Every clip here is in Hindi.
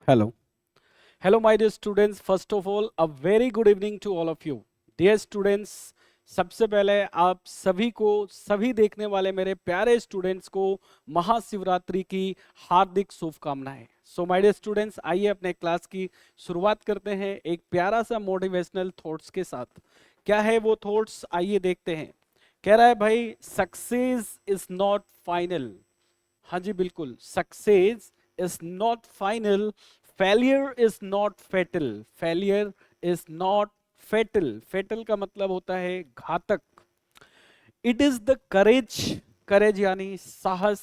Hello. Hello, my dear students. First of all, a very good evening to all of you. Dear students, सबसे पहले आप सभी को, सभी देखने वाले मेरे प्यारे स्टूडेंट्स को महाशिवरात्रि की हार्दिक शुभकामनाएं। सो माय डियर स्टूडेंट्स, आइए अपने क्लास की शुरुआत करते हैं एक प्यारा सा मोटिवेशनल थॉट्स के साथ। क्या है वो थॉट्स, आइए देखते हैं। कह रहा है भाई, सक्सेस इज नॉट फाइनल। हाँ जी बिल्कुल, success is not final, failure is not fatal. Failure is not fatal. Fatal का मतलब होता है घातक। It is the courage, courage यानी साहस,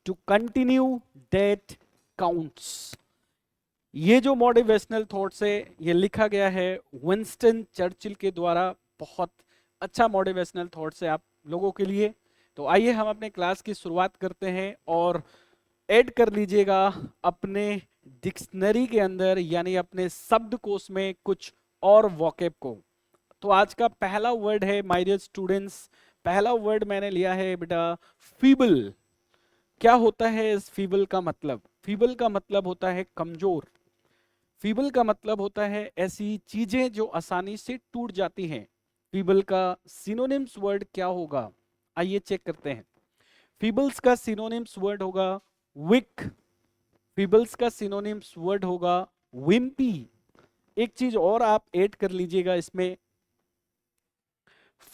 टू कंटिन्यू दैट काउंट्स। ये जो मोटिवेशनल थॉट्स है, ये लिखा गया है विंस्टन चर्चिल के द्वारा। बहुत अच्छा मोटिवेशनल थॉट्स है आप लोगों के लिए। तो आइए हम अपने क्लास की शुरुआत करते हैं और ऐड कर लीजिएगा अपने डिक्शनरी के अंदर, यानी अपने शब्दकोश में कुछ और वोकैब को। तो आज का पहला वर्ड है माय डियर स्टूडेंट्स, पहला वर्ड मैंने लिया है बेटा फीबल। क्या होता है इस फीबल का मतलब? फीबल का मतलब होता है कमजोर। फीबल का मतलब होता है ऐसी चीजें जो आसानी से टूट जाती हैं। फीबल का सिनोनिम्स वर्ड क्या होगा, आइए चेक करते हैं। फीबल्स का सिनोनिम्स वर्ड होगा विक। फीबल्स का सिनोनिम्स वर्ड होगा विम्पी। एक चीज और आप ऐड कर लीजिएगा इसमें,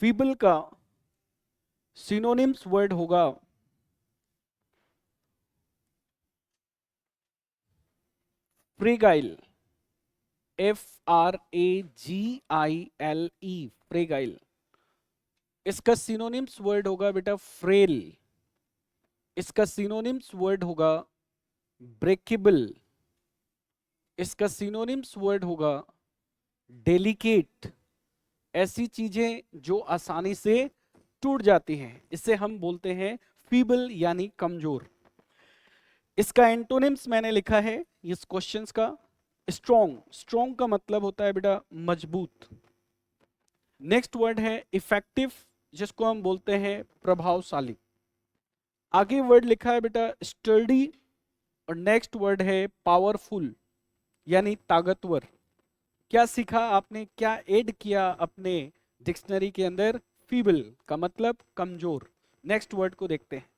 फीबल का सिनोनिम्स वर्ड होगा फ्रेगाइल। FRAGILE, fragile. इसका सिनोनिम्स वर्ड होगा बेटा फ्रेल। इसका सिनोनिम्स वर्ड होगा ब्रेकेबल। इसका सिनोनिम्स वर्ड होगा डेलिकेट। ऐसी चीजें जो आसानी से टूट जाती हैं, इसे हम बोलते हैं फीबल यानी कमजोर। इसका एंटोनिम्स मैंने लिखा है इस क्वेश्चंस का, स्ट्रॉन्ग। स्ट्रॉन्ग का मतलब होता है बेटा मजबूत। नेक्स्ट वर्ड है इफेक्टिव, जिसको हम बोलते हैं प्रभावशाली। आगे वर्ड लिखा है बेटा स्टर्डी, और नेक्स्ट वर्ड है पावरफुल यानी ताकतवर। क्या सीखा आपने, क्या ऐड किया अपने डिक्शनरी के अंदर? फीबल का मतलब कमजोर। नेक्स्ट वर्ड को देखते हैं।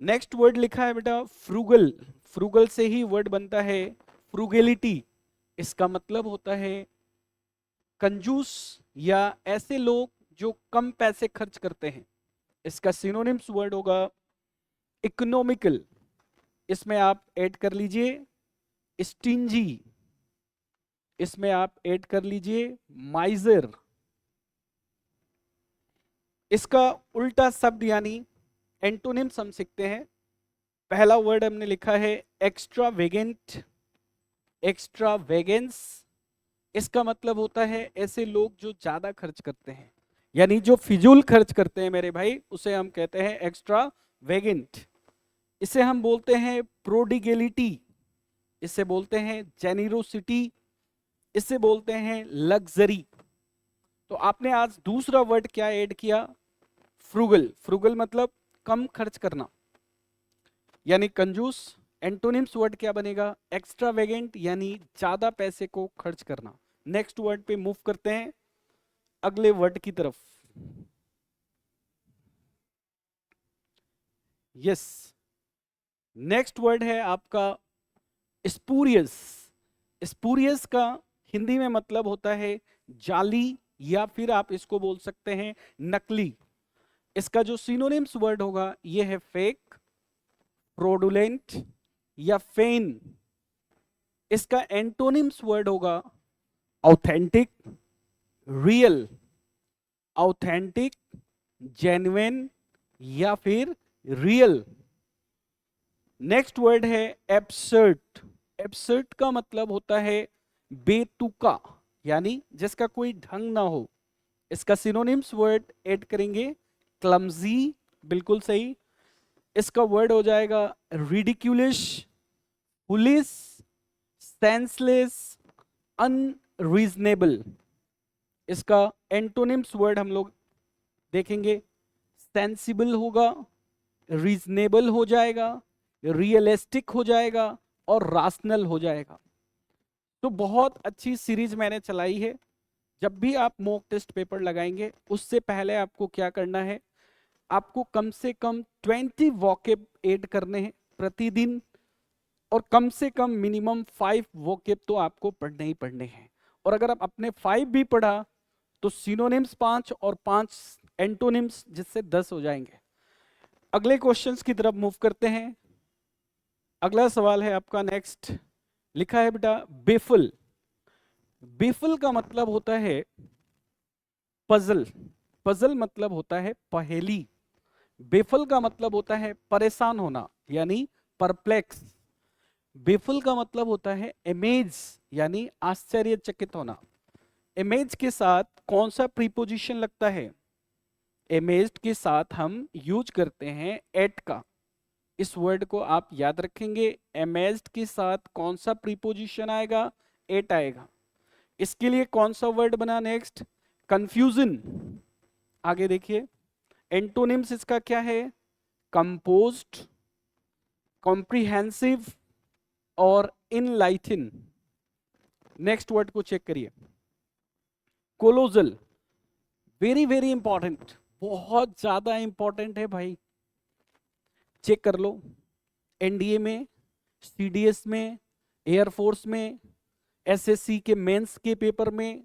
नेक्स्ट वर्ड लिखा है बेटा फ्रूगल। फ्रूगल से ही वर्ड बनता है फ्रूगेलिटी। इसका मतलब होता है कंजूस या ऐसे लोग जो कम पैसे खर्च करते हैं। इसका सिनोनिम्स वर्ड होगा इकोनॉमिकल। इसमें आप ऐड कर लीजिए स्टिंजी। इसमें आप ऐड कर लीजिए माइजर। इसका उल्टा शब्द यानी एंटोनिम्स हम सीखते हैं। पहला वर्ड हमने लिखा है एक्स्ट्रावेगेंट, एक्स्ट्रावेगेंस। इसका मतलब होता है ऐसे लोग जो ज्यादा खर्च करते हैं, यानी जो फिजूल खर्च करते हैं मेरे भाई, उसे हम कहते हैं एक्स्ट्रावेगेंट। इसे हम बोलते हैं प्रोडिगेलिटी। इसे बोलते हैं जेनिरोसिटी। इसे बोलते हैं लग्जरी। तो आपने आज दूसरा वर्ड क्या ऐड किया? फ्रूगल। फ्रूगल मतलब कम खर्च करना यानी कंजूस। एंटोनिम्स वर्ड क्या बनेगा? एक्स्ट्रावेगेंट यानी ज्यादा पैसे को खर्च करना। नेक्स्ट वर्ड पे मूव करते हैं अगले वर्ड की तरफ। यस, नेक्स्ट वर्ड है आपका स्पूरियस। स्पूरियस का हिंदी में मतलब होता है जाली, या फिर आप इसको बोल सकते हैं नकली। इसका जो सिनोनिम्स वर्ड होगा ये है फेक, फ्रॉडुलेंट या फेन। इसका एंटोनिम्स वर्ड होगा ऑथेंटिक, रियल। ऑथेंटिक, जेन्युइन या फिर रियल। नेक्स्ट वर्ड है एब्सर्ड। एब्सर्ड का मतलब होता है बेतुका, यानी जिसका कोई ढंग ना हो। इसका सिनोनिम्स वर्ड ऐड करेंगे क्लमजी, बिल्कुल सही। इसका वर्ड हो जाएगा रिडिक्यूलिश, पुलिस, सेंसलेस, अनरीजनेबल। इसका एंटोनिम्स वर्ड हम लोग देखेंगे, सेंसिबल होगा, रीजनेबल हो जाएगा, रियलिस्टिक हो जाएगा, और राशनल हो जाएगा। तो बहुत अच्छी सीरीज मैंने चलाई है। जब भी आप मॉक टेस्ट पेपर लगाएंगे उससे पहले आपको क्या करना है, आपको कम से कम 20 वोकेब ऐड करने हैं प्रतिदिन, और कम से कम मिनिमम 5 वोकेब तो आपको पढ़ने ही पढ़ने हैं। और अगर आप अपने 5 भी पढ़ा तो सिनोनिम्स 5 और 5 एंटोनिम्स, जिससे 10 हो जाएंगे। अगले क्वेश्चंस की तरफ मूव करते हैं। अगला सवाल है आपका नेक्स्ट, लिखा है बेटा बेफल। बेफल का मतलब होता है पजल। पजल मतलब होता है पहेली। बेफल का मतलब होता है परेशान होना, यानी परप्लेक्स। बेफल का मतलब होता है अमेज, यानी आश्चर्यचकित होना। अमेज के साथ कौन सा प्रीपोजिशन लगता है? अमेज्ड के साथ हम यूज करते हैं एट का। इस वर्ड को आप याद रखेंगे। अमेज्ड के साथ कौन सा प्रीपोजिशन आएगा? एट आएगा। इसके लिए कौन सा वर्ड बना नेक्स्ट? कंफ्यूजन। आगे देखिए, एंटोनिम्स इसका क्या है? कंपोज्ड, कॉम्प्रिहेंसिव और इनलाइटन। नेक्स्ट वर्ड को चेक करिए, कोलोजल। वेरी वेरी इंपॉर्टेंट, बहुत ज्यादा इंपॉर्टेंट है भाई। चेक कर लो, एनडीए में, सीडीएस में, एयरफोर्स में, एसएससी के मेंस के पेपर में,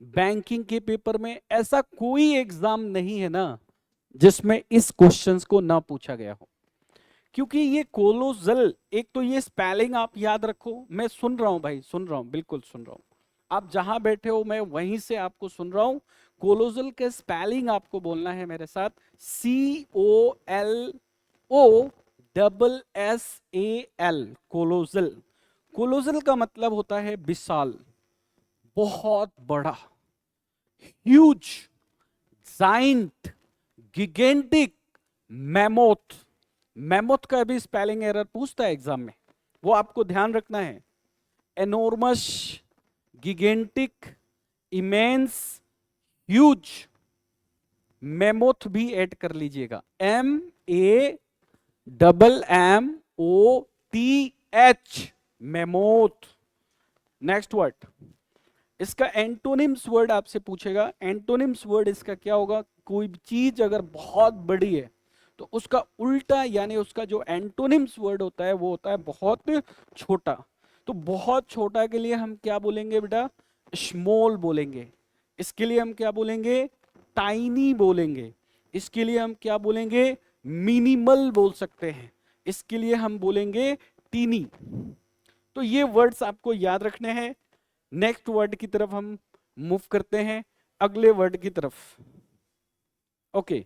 बैंकिंग के पेपर में, ऐसा कोई एग्जाम नहीं है ना जिसमें इस क्वेश्चंस को ना पूछा गया हो। क्योंकि ये कोलोजल, एक तो ये स्पेलिंग आप याद रखो। मैं सुन रहा हूं भाई, सुन रहा हूं, बिल्कुल सुन रहा हूं। आप जहां बैठे हो मैं वहीं से आपको सुन रहा हूं। कोलोजल के स्पेलिंग आपको बोलना है मेरे साथ, COLOSSAL, कोलोजल। कोलोजल का मतलब होता है विशाल, बहुत बड़ा, ह्यूज, जाइंट, गिगेंटिक, मैमोथ। मैमोथ का भी स्पेलिंग एरर पूछता है एग्जाम में, वो आपको ध्यान रखना है। एनोर्मस, गिगेंटिक, इमेंस, ह्यूज, मैमोथ भी ऐड कर लीजिएगा। MAMMOTH, mammoth. नेक्स्ट वर्ड, इसका एंटोनिम्स वर्ड आपसे पूछेगा। एंटोनिम्स वर्ड इसका क्या होगा? कोई चीज अगर बहुत बड़ी है तो उसका उल्टा, यानी उसका जो एंटोनिम्स वर्ड होता है वो होता है बहुत छोटा। तो बहुत छोटा के लिए हम क्या बोलेंगे बेटा? स्मॉल बोलेंगे। इसके लिए हम क्या बोलेंगे? टाइनी बोलेंगे। इसके लिए हम क्या बोलेंगे? मिनिमल बोल सकते हैं। इसके लिए हम बोलेंगे टीनी। तो ये वर्ड्स आपको याद रखने हैं। नेक्स्ट वर्ड की तरफ हम मूव करते हैं, अगले वर्ड की तरफ। ओके,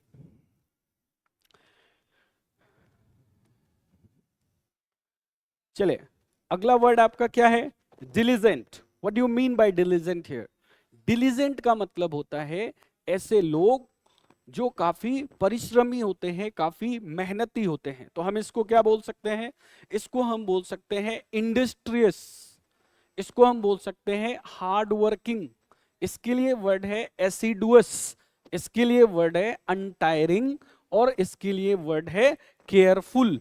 चले, अगला वर्ड आपका क्या है? Diligent. What do you mean by diligent here? Diligent का मतलब होता है ऐसे लोग जो काफी परिश्रमी होते हैं, काफी मेहनती होते हैं। तो हम इसको क्या बोल सकते हैं? इसको हम बोल सकते हैं इंडस्ट्रियस। इसको हम बोल सकते हैं हार्ड वर्किंग। इसके लिए वर्ड है एसिडुअस। इसके लिए वर्ड है अनटायरिंग। और इसके लिए वर्ड है careful.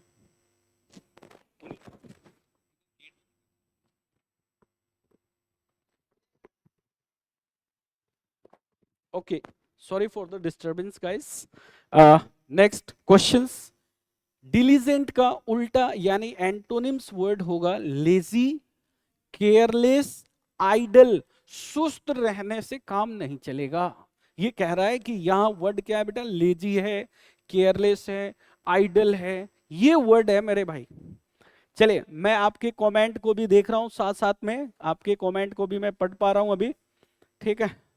Okay, sorry for the disturbance guys. Next questions. Diligent का उल्टा यानी एंटोनिम्स वर्ड होगा लेजी, केयरलेस, आइडल। सुस्त रहने से काम नहीं चलेगा। ये कह रहा है कि यहां वर्ड क्या है बेटा? लेजी है, केयरलेस है, आइडल है। ये वर्ड है मेरे भाई। चलिए, मैं आपके कमेंट को भी देख रहा हूं, साथ साथ में आपके कमेंट को भी मैं पढ़ पा रहा हूं अभी। ठीक है,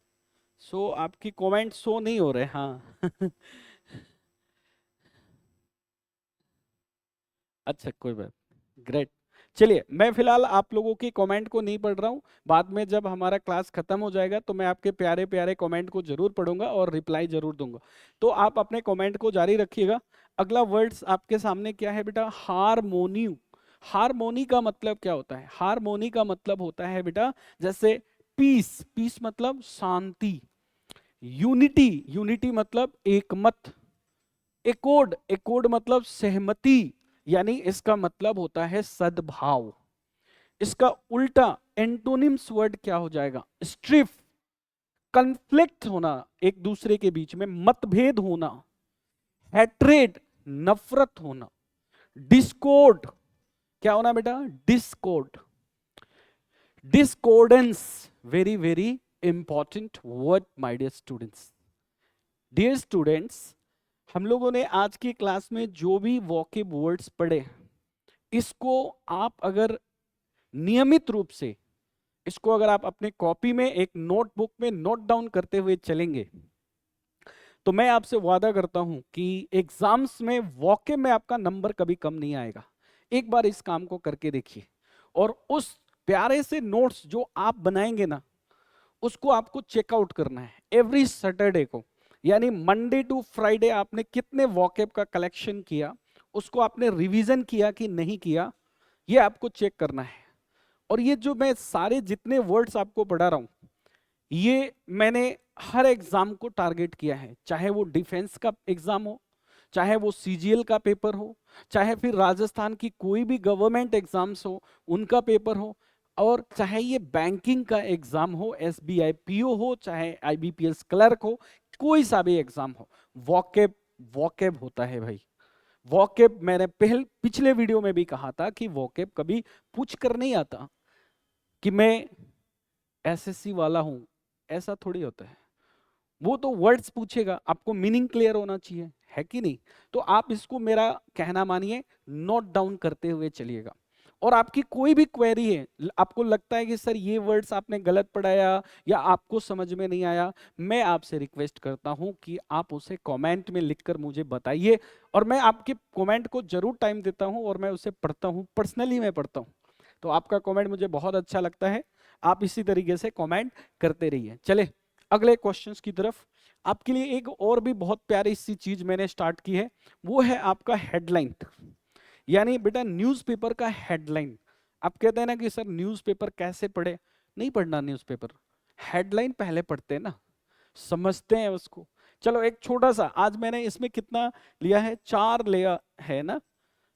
सो आपकी कमेंट शो नहीं हो रहे। हाँ अच्छा, कोई बात, ग्रेट। चलिए, मैं फिलहाल आप लोगों की कमेंट को नहीं पढ़ रहा हूँ। बाद में जब हमारा क्लास खत्म हो जाएगा तो मैं आपके प्यारे प्यारे कमेंट को जरूर पढ़ूंगा और रिप्लाई जरूर दूंगा। तो आप अपने कमेंट को जारी रखिएगा। अगला वर्ड्स आपके सामने क्या है बेटा? हारमोनी। हारमोनी का मतलब क्या होता है? हारमोनी का मतलब होता है बेटा, जैसे पीस। पीस मतलब शांति। यूनिटी। यूनिटी मतलब एकमत। एकोड। एकोड मतलब सहमति। यानी इसका मतलब होता है सद्भाव। इसका उल्टा एंटोनिम्स वर्ड क्या हो जाएगा? स्ट्रिफ, कन्फ्लिक्ट होना, एक दूसरे के बीच में मतभेद होना, हैट्रेड, नफरत होना, डिस्कॉर्ड, क्या होना बेटा? Discord, discordance, very very important word my dear students. Dear students, हम लोगों ने आज की क्लास में जो भी वोकैब वर्ड्स पढ़े, इसको आप अगर नियमित रूप से, इसको अगर आप अपने कॉपी में एक नोटबुक में नोट डाउन करते हुए चलेंगे, तो मैं आपसे वादा करता हूं कि एग्जाम्स में वोकैब में आपका नंबर कभी कम नहीं आएगा। एक बार इस काम को करके देखिए, और उस प्यारे से नोट्स जो आप बनाएंगे ना, उसको आपको चेकआउट करना है एवरी सैटरडे को। यानी मंडे टू फ्राइडे आपने कितने वोकैब का कलेक्शन किया, उसको आपने रिवीजन किया कि नहीं किया, ये आपको चेक करना है। और ये जो मैं सारे जितने वर्ड्स आपको पढ़ा रहा हूं, ये मैंने हर एग्जाम को टारगेट किया है, चाहे वो डिफेंस का एग्जाम हो, चाहे वो सीजीएल का पेपर हो, चाहे फिर राजस्थान की कोई भी गवर्नमेंट एग्जाम्स हो उनका पेपर हो, और चाहे ये बैंकिंग का एग्जाम हो, एसबीआई पीओ हो, चाहे आईबीपीएस क्लर्क हो, कोई सा भी एग्जाम हो, वोकैब वोकैब होता है भाई। वोकैब मैंने पिछले वीडियो में भी कहा था कि वोकैब कभी पूछ कर नहीं आता कि मैं एसएससी वाला हूं, ऐसा थोड़ी होता है। वो तो वर्ड्स पूछेगा, आपको मीनिंग क्लियर होना चाहिए, है कि नहीं? तो आप इसको मेरा कहना मानिए, नोट डाउन करते हुए चलिएगा। और आपकी कोई भी क्वेरी है, आपको लगता है कि सर ये वर्ड्स आपने गलत पढ़ाया या आपको समझ में नहीं आया, मैं आपसे रिक्वेस्ट करता हूं कि आप उसे कमेंट में लिखकर मुझे बताइए, और मैं आपके कमेंट को जरूर टाइम देता हूं और मैं उसे पढ़ता हूं, पर्सनली मैं पढ़ता हूं। तो आपका कमेंट मुझे बहुत अच्छा लगता है, आप इसी तरीके से कमेंट करते रहिए। चले अगले क्वेश्चंस की तरफ। आपके लिए एक और भी बहुत प्यारी सी चीज मैंने स्टार्ट की है, वो है आपका हेडलाइन। यानी बेटा न्यूज़पेपर का हेडलाइन। आप कहते हैं ना कि सर न्यूज़पेपर कैसे पढ़े? नहीं पढ़ना न्यूज़पेपर, हेडलाइन पहले पढ़ते हैं ना, समझते हैं उसको। चलो एक छोटा सा, आज मैंने इसमें कितना लिया है? 4 लिया है ना,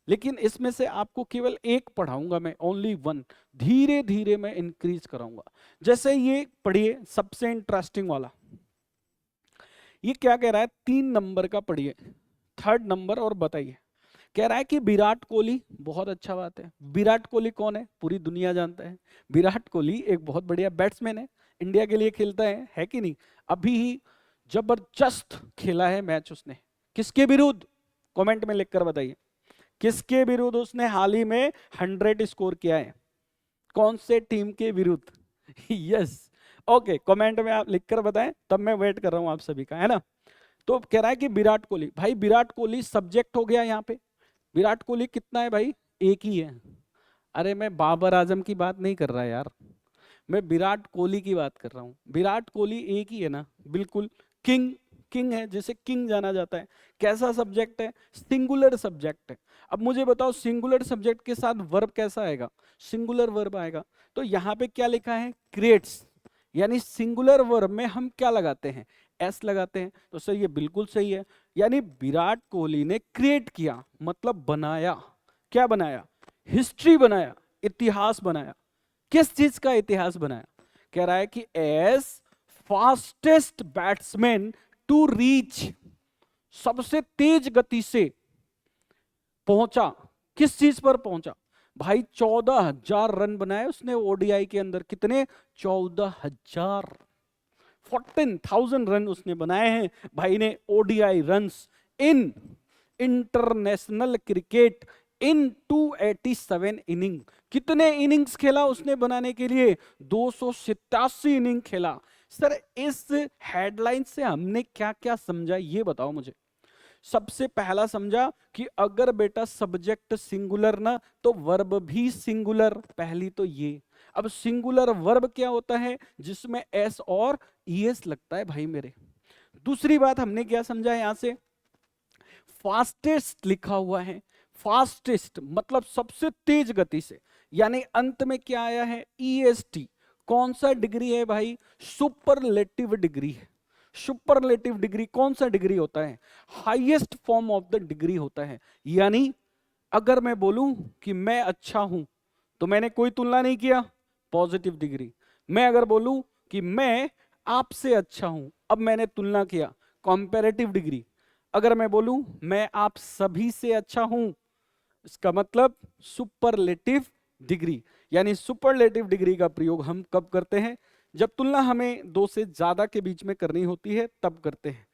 लेकिन इसमें से आपको केवल एक पढ़ाऊंगा मैं, ओनली वन। धीरे धीरे मैं इंक्रीज कराऊंगा। जैसे ये पढ़िए, सबसे इंटरेस्टिंग वाला, ये क्या कह रहा है? 3 नंबर का पढ़िए, 3rd नंबर, और बताइए। कह रहा है कि विराट कोहली, बहुत अच्छा बात है। विराट कोहली कौन है? पूरी दुनिया जानता है। विराट कोहली एक बहुत बढ़िया बैट्समैन है, इंडिया के लिए खेलता है कि नहीं? अभी ही जबरदस्त खेला है मैच उसने, किसके विरुद्ध? कमेंट में लिखकर बताइए, किसके विरुद्ध उसने हाल ही में 100 स्कोर किया है? कौन से टीम के विरुद्ध? यस, ओके, कमेंट में आप लिखकर बताएं, तब मैं वेट कर रहा हूं आप सभी का, है ना? तो कह रहा है कि विराट कोहली, भाई विराट कोहली सब्जेक्ट हो गया यहाँ पे। विराट कोहली कितना है भाई? एक ही है। अरे मैं बाबर आजम की बात नहीं कर रहा यार, मैं विराट कोहली की बात कर रहा हूँ। विराट कोहली एक ही है ना, बिल्कुल। किंग, किंग है, जिसे किंग जाना जाता है। कैसा सब्जेक्ट है? सिंगुलर सब्जेक्ट है। अब मुझे बताओ, सिंगुलर सब्जेक्ट के साथ वर्ब कैसा आएगा? सिंगुलर वर्ब आएगा। तो यहाँ पे क्या लिखा है? क्रिएट्स। यानी सिंगुलर वर्ब में हम क्या लगाते हैं? एस लगाते हैं। तो सर ये बिल्कुल सही है। यानी विराट कोहली ने क्रिएट किया, मतलब बनाया। क्या बनाया? हिस्ट्री बनाया, इतिहास बनाया। किस चीज का इतिहास बनाया? कह रहा है कि as fastest batsman to reach, सबसे तेज गति से पहुंचा। किस चीज पर पहुंचा? भाई 14,000 रन बनाए उसने ओडीआई के अंदर। कितने? 14,000, 14,000 रन उसने बनाए हैं भाई ने, ODI runs in international cricket in 287 inning. कितने इनिंग्स खेला उसने बनाने के लिए? 287 इनिंग खेला। सर इस हेडलाइन से हमने क्या क्या समझा, ये बताओ मुझे। सबसे पहला समझा कि अगर बेटा सब्जेक्ट सिंगुलर ना, तो वर्ब भी सिंगुलर। पहली तो ये। अब सिंगुलर वर्ब क्या होता है? जिसमें एस और ईएस लगता है भाई मेरे। दूसरी बात हमने क्या समझा यहां से? फास्टेस्ट लिखा हुआ है, फास्टेस्ट मतलब सबसे तेज गति से। यानी अंत में क्या आया है? ईएसटी। कौन सा डिग्री है भाई? सुपरलेटिव डिग्री है। सुपरलेटिव डिग्री कौन सा डिग्री होता है? Highest form of the degree होता है। यानी अगर मैं बोलूं कि मैं अच्छा हूं तो मैंने कोई तुलना नहीं किया, पॉजिटिव डिग्री। मैं अगर बोलूं कि मैं आपसे अच्छा हूं, अब मैंने तुलना किया, कंपैरेटिव डिग्री। अगर मैं बोलूं मैं आप सभी से अच्छा हूं, इसका मतलब सुपरलेटिव डिग्री। यानी सुपरलेटिव डिग्री का प्रयोग हम कब करते हैं? जब तुलना हमें दो से ज्यादा के बीच में करनी होती है तब करते हैं।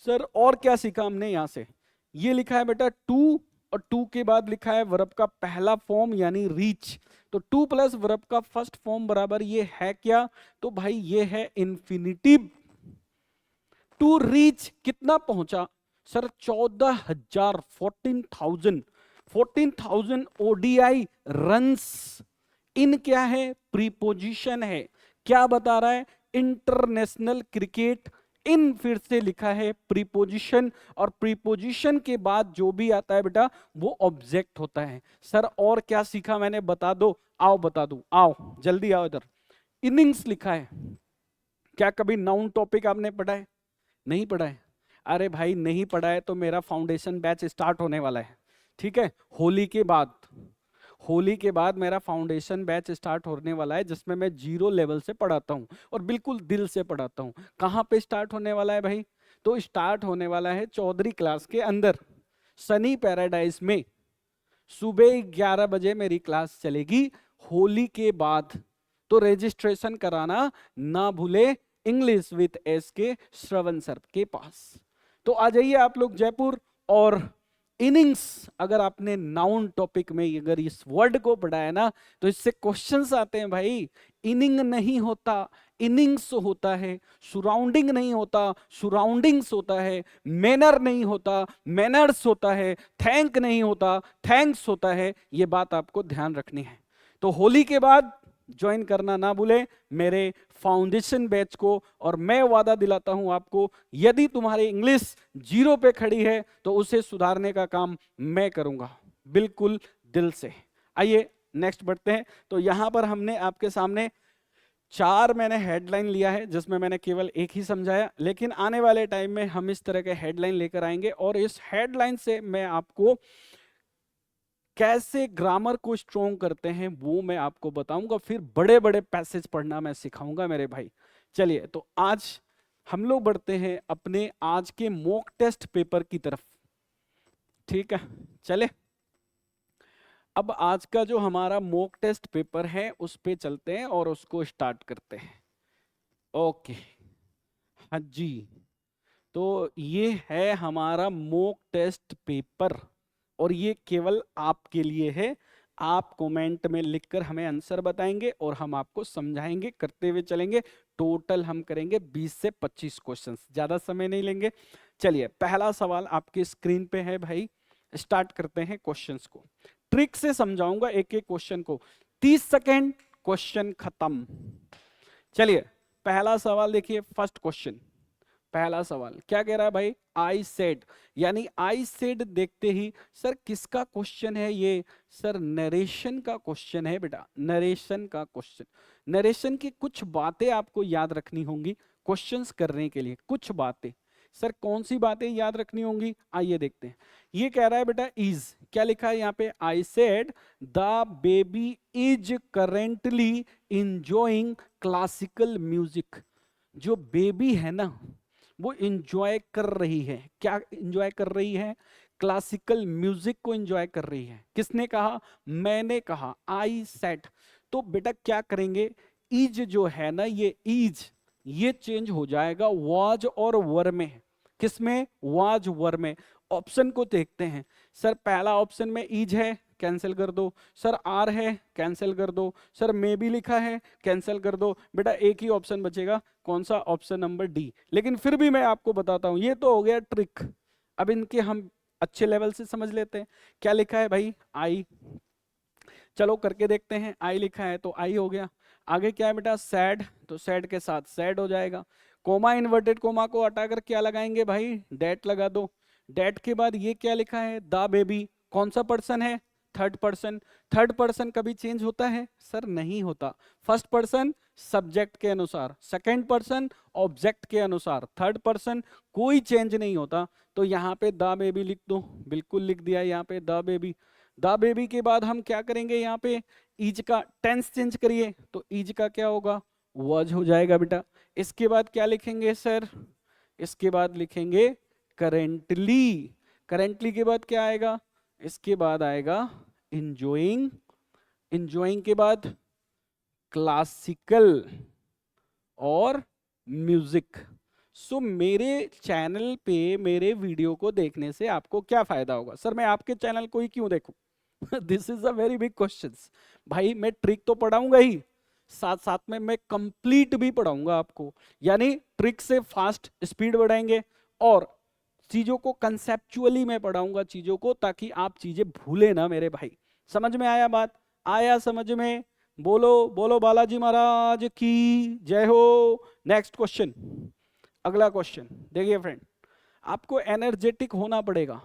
सर और क्या सीखा हमने यहां से? ये लिखा है बेटा टू, और टू के बाद लिखा है वर्ब का पहला फॉर्म यानी रीच। तो टू प्लस वर्ब का फर्स्ट फॉर्म बराबर ये है क्या? तो भाई ये है इंफिनिटिव। टू रीच कितना पहुंचा? Sir 14,000, 14,000, 14,000 ODI runs. इन क्या है? प्रीपोजिशन है। क्या बता रहा है? International cricket. इन फिर से लिखा है प्रीपोजिशन, और प्रीपोजिशन के बाद जो भी आता है बेटा वो ऑब्जेक्ट होता है। सर और क्या सीखा मैंने? बता दो, आओ बता दो, आओ जल्दी आओ इधर। इनिंग्स लिखा है। क्या कभी नाउन टॉपिक आपने पढ़ा है? नहीं पढ़ा है? अरे भाई नहीं पढ़ा है तो मेरा फाउंडेशन बैच स्टार्ट होने वाला है, ठीक है? होली के बाद, होली के बाद मेरा फाउंडेशन बैच स्टार्ट होने वाला है, जिसमें मैं 0 लेवल से पढ़ाता हूं और बिल्कुल दिल से पढ़ाता हूं। कहां पे स्टार्ट होने वाला है भाई? तो स्टार्ट होने वाला है चौधरी क्लास के अंदर, सनी पैराडाइज में। सुबह 11 बजे मेरी क्लास चलेगी होली के बाद। तो रजिस्ट्रेशन कराना ना भूले इंग्लिश विथ एस के श्रवण सर के पास। तो आ जाइए आप लोग जयपुर। और इनिंग्स अगर आपने नाउन टॉपिक में अगर इस वर्ड को पढ़ा है ना तो इससे क्वेश्चंस आते हैं भाई। इनिंग नहीं होता, इनिंग्स होता है। सराउंडिंग नहीं होता, सराउंडिंग्स होता है। मैनर नहीं होता, मैनर्स होता है। थैंक नहीं होता, थैंक्स होता है। ये बात आपको ध्यान रखनी है। तो होली के बाद ज्वाइन करना ना भूले मेरे फाउंडेशन बैच को। और मैं वादा दिलाता हूं आपको, यदि तुम्हारी इंग्लिश 0 पे खड़ी है तो उसे सुधारने का काम मैं करूंगा, बिल्कुल दिल से। आइए नेक्स्ट बढ़ते हैं। तो यहां पर हमने आपके सामने 4 मैंने हेडलाइन लिया है, जिसमें मैंने केवल एक ही समझाया, लेकिन आने वाले टाइम में हम इस तरह के हेडलाइन लेकर आएंगे और इस हेडलाइन से मैं आपको कैसे ग्रामर को स्ट्रॉन्ग करते हैं वो मैं आपको बताऊंगा। फिर बड़े बड़े पैसेज पढ़ना मैं सिखाऊंगा मेरे भाई। चलिए तो आज हम लोग बढ़ते हैं अपने आज के मॉक टेस्ट पेपर की तरफ, ठीक है? चले अब आज का जो हमारा मॉक टेस्ट पेपर है उस पे चलते हैं और उसको स्टार्ट करते हैं। ओके, हाँ जी, तो ये है हमारा मॉक टेस्ट पेपर और ये केवल आपके लिए है। आप कमेंट में लिखकर हमें आंसर बताएंगे और हम आपको समझाएंगे, करते हुए चलेंगे। टोटल हम करेंगे 20 से 25 क्वेश्चंस, ज्यादा समय नहीं लेंगे। चलिए पहला सवाल आपकी स्क्रीन पे है भाई, स्टार्ट करते हैं क्वेश्चंस को। ट्रिक से समझाऊंगा एक एक क्वेश्चन को, 30 सेकेंड, क्वेश्चन खत्म। चलिए पहला सवाल देखिए, फर्स्ट क्वेश्चन। पहला सवाल क्या कह रहा है भाई? आई सेड, यानी आई सेड देखते ही सर किसका क्वेश्चन है ये? सर नरेशन का क्वेश्चन है बेटा, नरेशन का क्वेश्चन। नरेशन की कुछ बातें आपको याद रखनी होंगी क्वेश्चंस करने के लिए, कुछ बातें। सर कौन सी बातें याद रखनी होंगी? आइए देखते हैं। ये कह रहा है बेटा इज, क्या लिखा है यहाँ पे? I said the baby is currently enjoying classical music. जो बेबी है ना वो इंजॉय कर रही है, क्या इंजॉय कर रही है? क्लासिकल म्यूजिक को इंजॉय कर रही है। किसने कहा? मैंने कहा, आई सेड। तो बेटा क्या करेंगे, इज जो है ना ये इज, ये चेंज हो जाएगा वाज और वर में। किसमें? वाज वर में। ऑप्शन को देखते हैं। सर पहला ऑप्शन में इज है, कैंसिल कर दो। सर आर है, कैंसिल कर दो। सर मे भी लिखा है, कैंसिल कर दो। बेटा एक ही ऑप्शन बचेगा, कौन सा? Option number D. लेकिन फिर भी मैं आपको बताता हूं, ये तो हो गया ट्रिक। अब इनके हम अच्छे लेवल से समझ लेते हैं। क्या लिखा है भाई? आई। चलो करके देखते हैं। आई लिखा है तो आई हो गया। आगे क्या है बेटा? सैड, तो सैड के साथ सैड हो जाएगा। कोमा, इन्वर्टेड कोमा को हटाकर क्या लगाएंगे भाई? डेट लगा दो। डेट के बाद ये क्या लिखा है? The baby. कौन सा पर्सन है? Third person. थर्ड पर्सन कभी चेंज होता है? सर नहीं होता। फर्स्ट पर्सन, सब्जेक्ट के अनुसार, सेकंड पर्सन ऑब्जेक्ट के अनुसार, थर्ड पर्सन कोई चेंज नहीं होता। तो यहाँ पे द बेबी लिख दो, बिल्कुल लिख दिया यहाँ पे द बेबी। द बेबी के बाद हम क्या करेंगे, यहाँ पे इज का टेंस चेंज करिए, तो इज का क्या होगा, वॉज हो जाएगा बेटा। इसके बाद क्या लिखेंगे सर, इसके बाद लिखेंगे करेंटली। करेंटली के बाद क्या आएगा, इसके बाद आएगा इंजॉइंग। इंजॉइंग के बाद क्लासिकल और म्यूजिक। सो मेरे चैनल पे मेरे वीडियो को देखने से आपको क्या फायदा होगा, सर मैं आपके चैनल को ही क्यों देखूं? This is a very big question. भाई मैं ट्रिक तो पढ़ाऊंगा ही, साथ साथ में मैं कंप्लीट भी पढ़ाऊंगा आपको। यानी ट्रिक से फास्ट स्पीड बढ़ाएंगे और चीजों को कंसेप्चुअली मैं पढ़ाऊंगा चीजों को, ताकि आप चीजें भूले ना मेरे भाई। समझ में आया बात, आया समझ में? बोलो बोलो बालाजी महाराज की जय हो। नेक्स्ट क्वेश्चन, अगला क्वेश्चन देखिए फ्रेंड, आपको एनर्जेटिक होना पड़ेगा।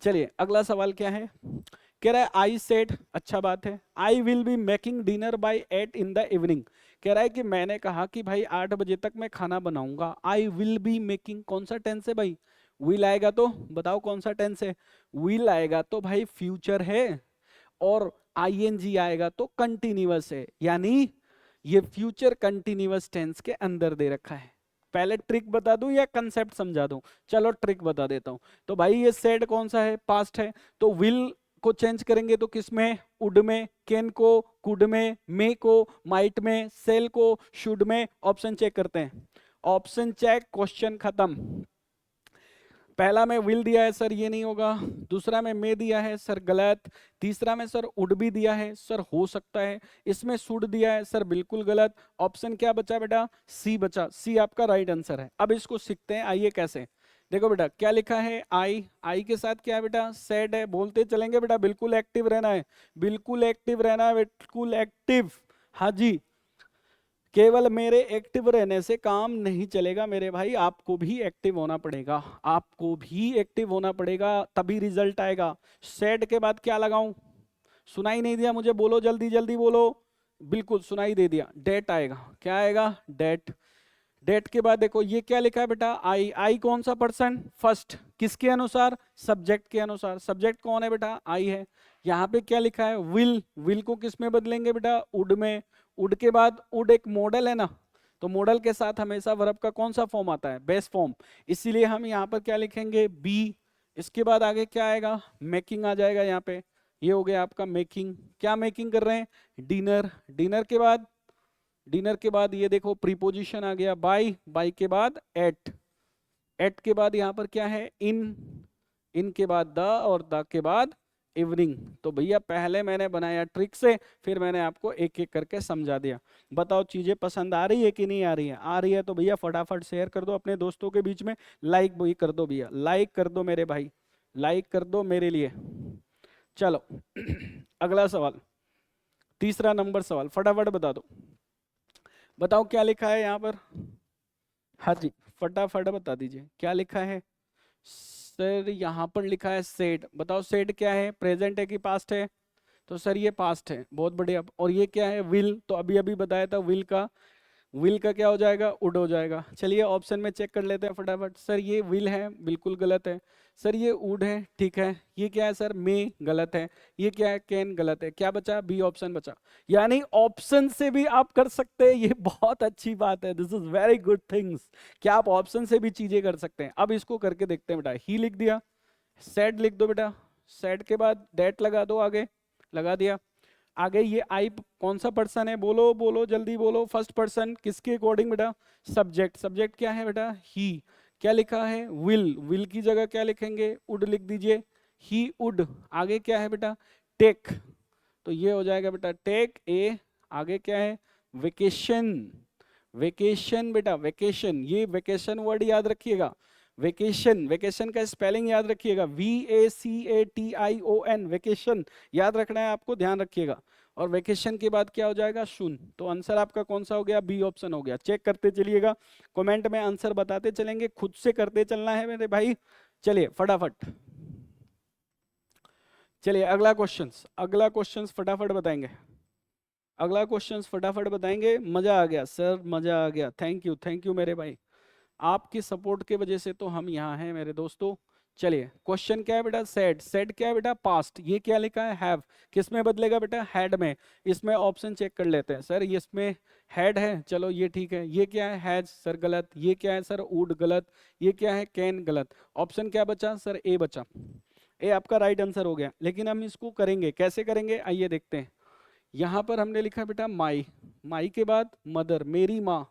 चलिए अगला सवाल क्या है, कह रहा है आई सेड, अच्छा बात है, I will be making dinner by 8 in the evening. कह रहा है कि मैंने कहा कि भाई 8 बजे तक मैं खाना बनाऊंगा। आई विल बी मेकिंग कौन सा टेंस है भाई, विल आएगा तो बताओ कौन सा टेंस है, विल आएगा तो भाई फ्यूचर है, और आईएनजी आएगा तो कंटिन्यूअस है, यानी ये फ्यूचर कंटिन्यूअस टेंस के अंदर दे रखा है। पहले ट्रिक बता दूं या कंसेप्ट समझा दूं? चलो ट्रिक बता देता हूं। तो भाई ये सेड कौन सा है, पास्ट है, तो विल को चेंज करेंगे तो किस में, उड में, कैन को कुड में, मे को माइट में, सेल को शुड में। ऑप्शन चेक करते हैं, ऑप्शन चेक, क्वेश्चन खत्म। पहला में विल दिया है सर ये नहीं होगा, दूसरा में मे दिया है सर गलत, तीसरा में सर उड भी दिया है सर हो सकता है, इसमें शुड दिया है सर बिल्कुल गलत। ऑप्शन क्या बचा बेटा, सी बचा, सी आपका राइट आंसर है। अब इसको सीखते हैं, आइए कैसे। देखो बेटा क्या लिखा है, आई, आई के साथ क्या है बेटा, सेड है, बोलते चलेंगे बेटा, बिल्कुल एक्टिव रहना है, बिल्कुल एक्टिव रहना है, बिल्कुल एक्टिव। हाँ जी, केवल मेरे एक्टिव रहने से काम नहीं चलेगा मेरे भाई, आपको भी एक्टिव होना पड़ेगा, आपको भी एक्टिव होना पड़ेगा, तभी रिजल्ट आएगा। सेड के बाद क्या लगाऊं, सुनाई नहीं दिया मुझे, बोलो जल्दी जल्दी बोलो, बिल्कुल सुनाई दे दिया, डेट आएगा, क्या आएगा, डेट। डेट के बाद देखो ये क्या लिखा है बेटा, आई, आई कौन सा पर्सन, फर्स्ट, किसके अनुसार, सब्जेक्ट के अनुसार, सब्जेक्ट कौन है बेटा, आई है। यहाँ पे क्या लिखा है, विल, विल को किस में बदलेंगे बेटा, उड में। उड के बाद, उड एक मॉडल है ना, तो मॉडल के साथ हमेशा वर्ब का कौन सा फॉर्म आता है, बेस फॉर्म, इसीलिए हम यहाँ पर क्या लिखेंगे, बी। इसके बाद आगे क्या आएगा, मेकिंग आ जाएगा यहाँ पे, ये हो गया आपका मेकिंग, क्या मेकिंग कर रहे हैं, डिनर। डिनर के बाद, डिनर के बाद ये देखो प्रीपोजिशन आ गया बाय, बाय के बाद एट, एट के बाद यहाँ पर क्या है, इन, इन के बाद द, और द के बाद इवनिंग। तो भैया पहले मैंने बनाया ट्रिक से, फिर मैंने आपको एक एक करके समझा दिया। बताओ चीजें पसंद आ रही है कि नहीं आ रही है, आ रही है तो भैया फटाफट शेयर कर दो अपने दोस्तों के बीच में, लाइक भी कर दो भैया, लाइक कर दो मेरे भाई, लाइक कर दो मेरे लिए। चलो अगला सवाल, तीसरा नंबर सवाल, फटाफट बता दो, बताओ क्या लिखा है यहाँ पर, हाँ जी फटाफट बता दीजिए क्या लिखा है। सर यहाँ पर लिखा है सेड, बताओ सेड क्या है, प्रेजेंट है कि पास्ट है, तो सर ये पास्ट है, बहुत बढ़िया। और ये क्या है, विल, तो अभी अभी बताया था विल का, विल का क्या हो जाएगा, उड हो जाएगा। चलिए ऑप्शन में चेक कर लेते हैं फटाफट, सर ये विल है, बिल्कुल गलत है, सर ये उड है, ठीक है, ये क्या है सर, मे, गलत है, ये क्या है, कैन, गलत है, क्या बचा, बी ऑप्शन बचा। यानी ऑप्शन से भी आप कर सकते हैं, ये बहुत अच्छी बात है, this is very good things, क्या आप ऑप्शन से भी चीजें कर सकते हैं। अब इसको करके देखते हैं बेटा, ही लिख दिया, सेड लिख दो बेटा, सेड के बाद डेट लगा दो, आगे लगा दिया, आगे ये आई कौन सा पर्सन है, बोलो बोलो जल्दी बोलो, फर्स्ट पर्सन किसके अकॉर्डिंग बेटा, सब्जेक्ट, सब्जेक्ट क्या है बेटा, ही, क्या लिखा है, विल, विल की जगह क्या लिखेंगे, उड लिख दीजिए, ही उड, आगे क्या है बेटा, टेक, तो ये हो जाएगा बेटा टेक ए, आगे क्या है, वेकेशन, वेकेशन बेटा, वेकेशन, ये वेकेशन वर्ड याद रखिएगा, वेकेशन, वेकेशन का स्पेलिंग याद रखिएगा, VACATION, वेकेशन याद रखना है आपको, ध्यान रखिएगा। और वेकेशन के बाद क्या हो जाएगा, शून, तो आंसर आपका कौन सा हो गया, बी ऑप्शन हो गया। चेक करते चलिएगा, कमेंट में आंसर बताते चलेंगे, खुद से करते चलना है मेरे भाई। चलिए फटाफट, चलिए अगला क्वेश्चन, अगला क्वेश्चन फटाफट बताएंगे। अगला क्वेश्चन फटाफट बताएंगे। मजा आ गया सर, मजा आ गया। थैंक यू मेरे भाई, आपकी सपोर्ट के वजह से तो हम यहाँ हैं मेरे दोस्तों। चलिए क्वेश्चन क्या है बेटा, सेड। सेड क्या है बेटा, पास्ट। ये क्या लिखा है, हैव। किस में बदलेगा बेटा, हैड में। इसमें ऑप्शन चेक कर लेते हैं सर, ये इसमें हैड है, चलो ये ठीक है। ये क्या है, हैज, सर गलत। ये क्या है सर, वुड, गलत। ये क्या है, कैन, गलत। ऑप्शन क्या बचा सर, ए बचा। ए आपका राइट आंसर हो गया। लेकिन हम इसको करेंगे कैसे, करेंगे आइए देखते हैं। यहाँ पर हमने लिखा बेटा माई, माई के बाद मदर, मेरी माँ।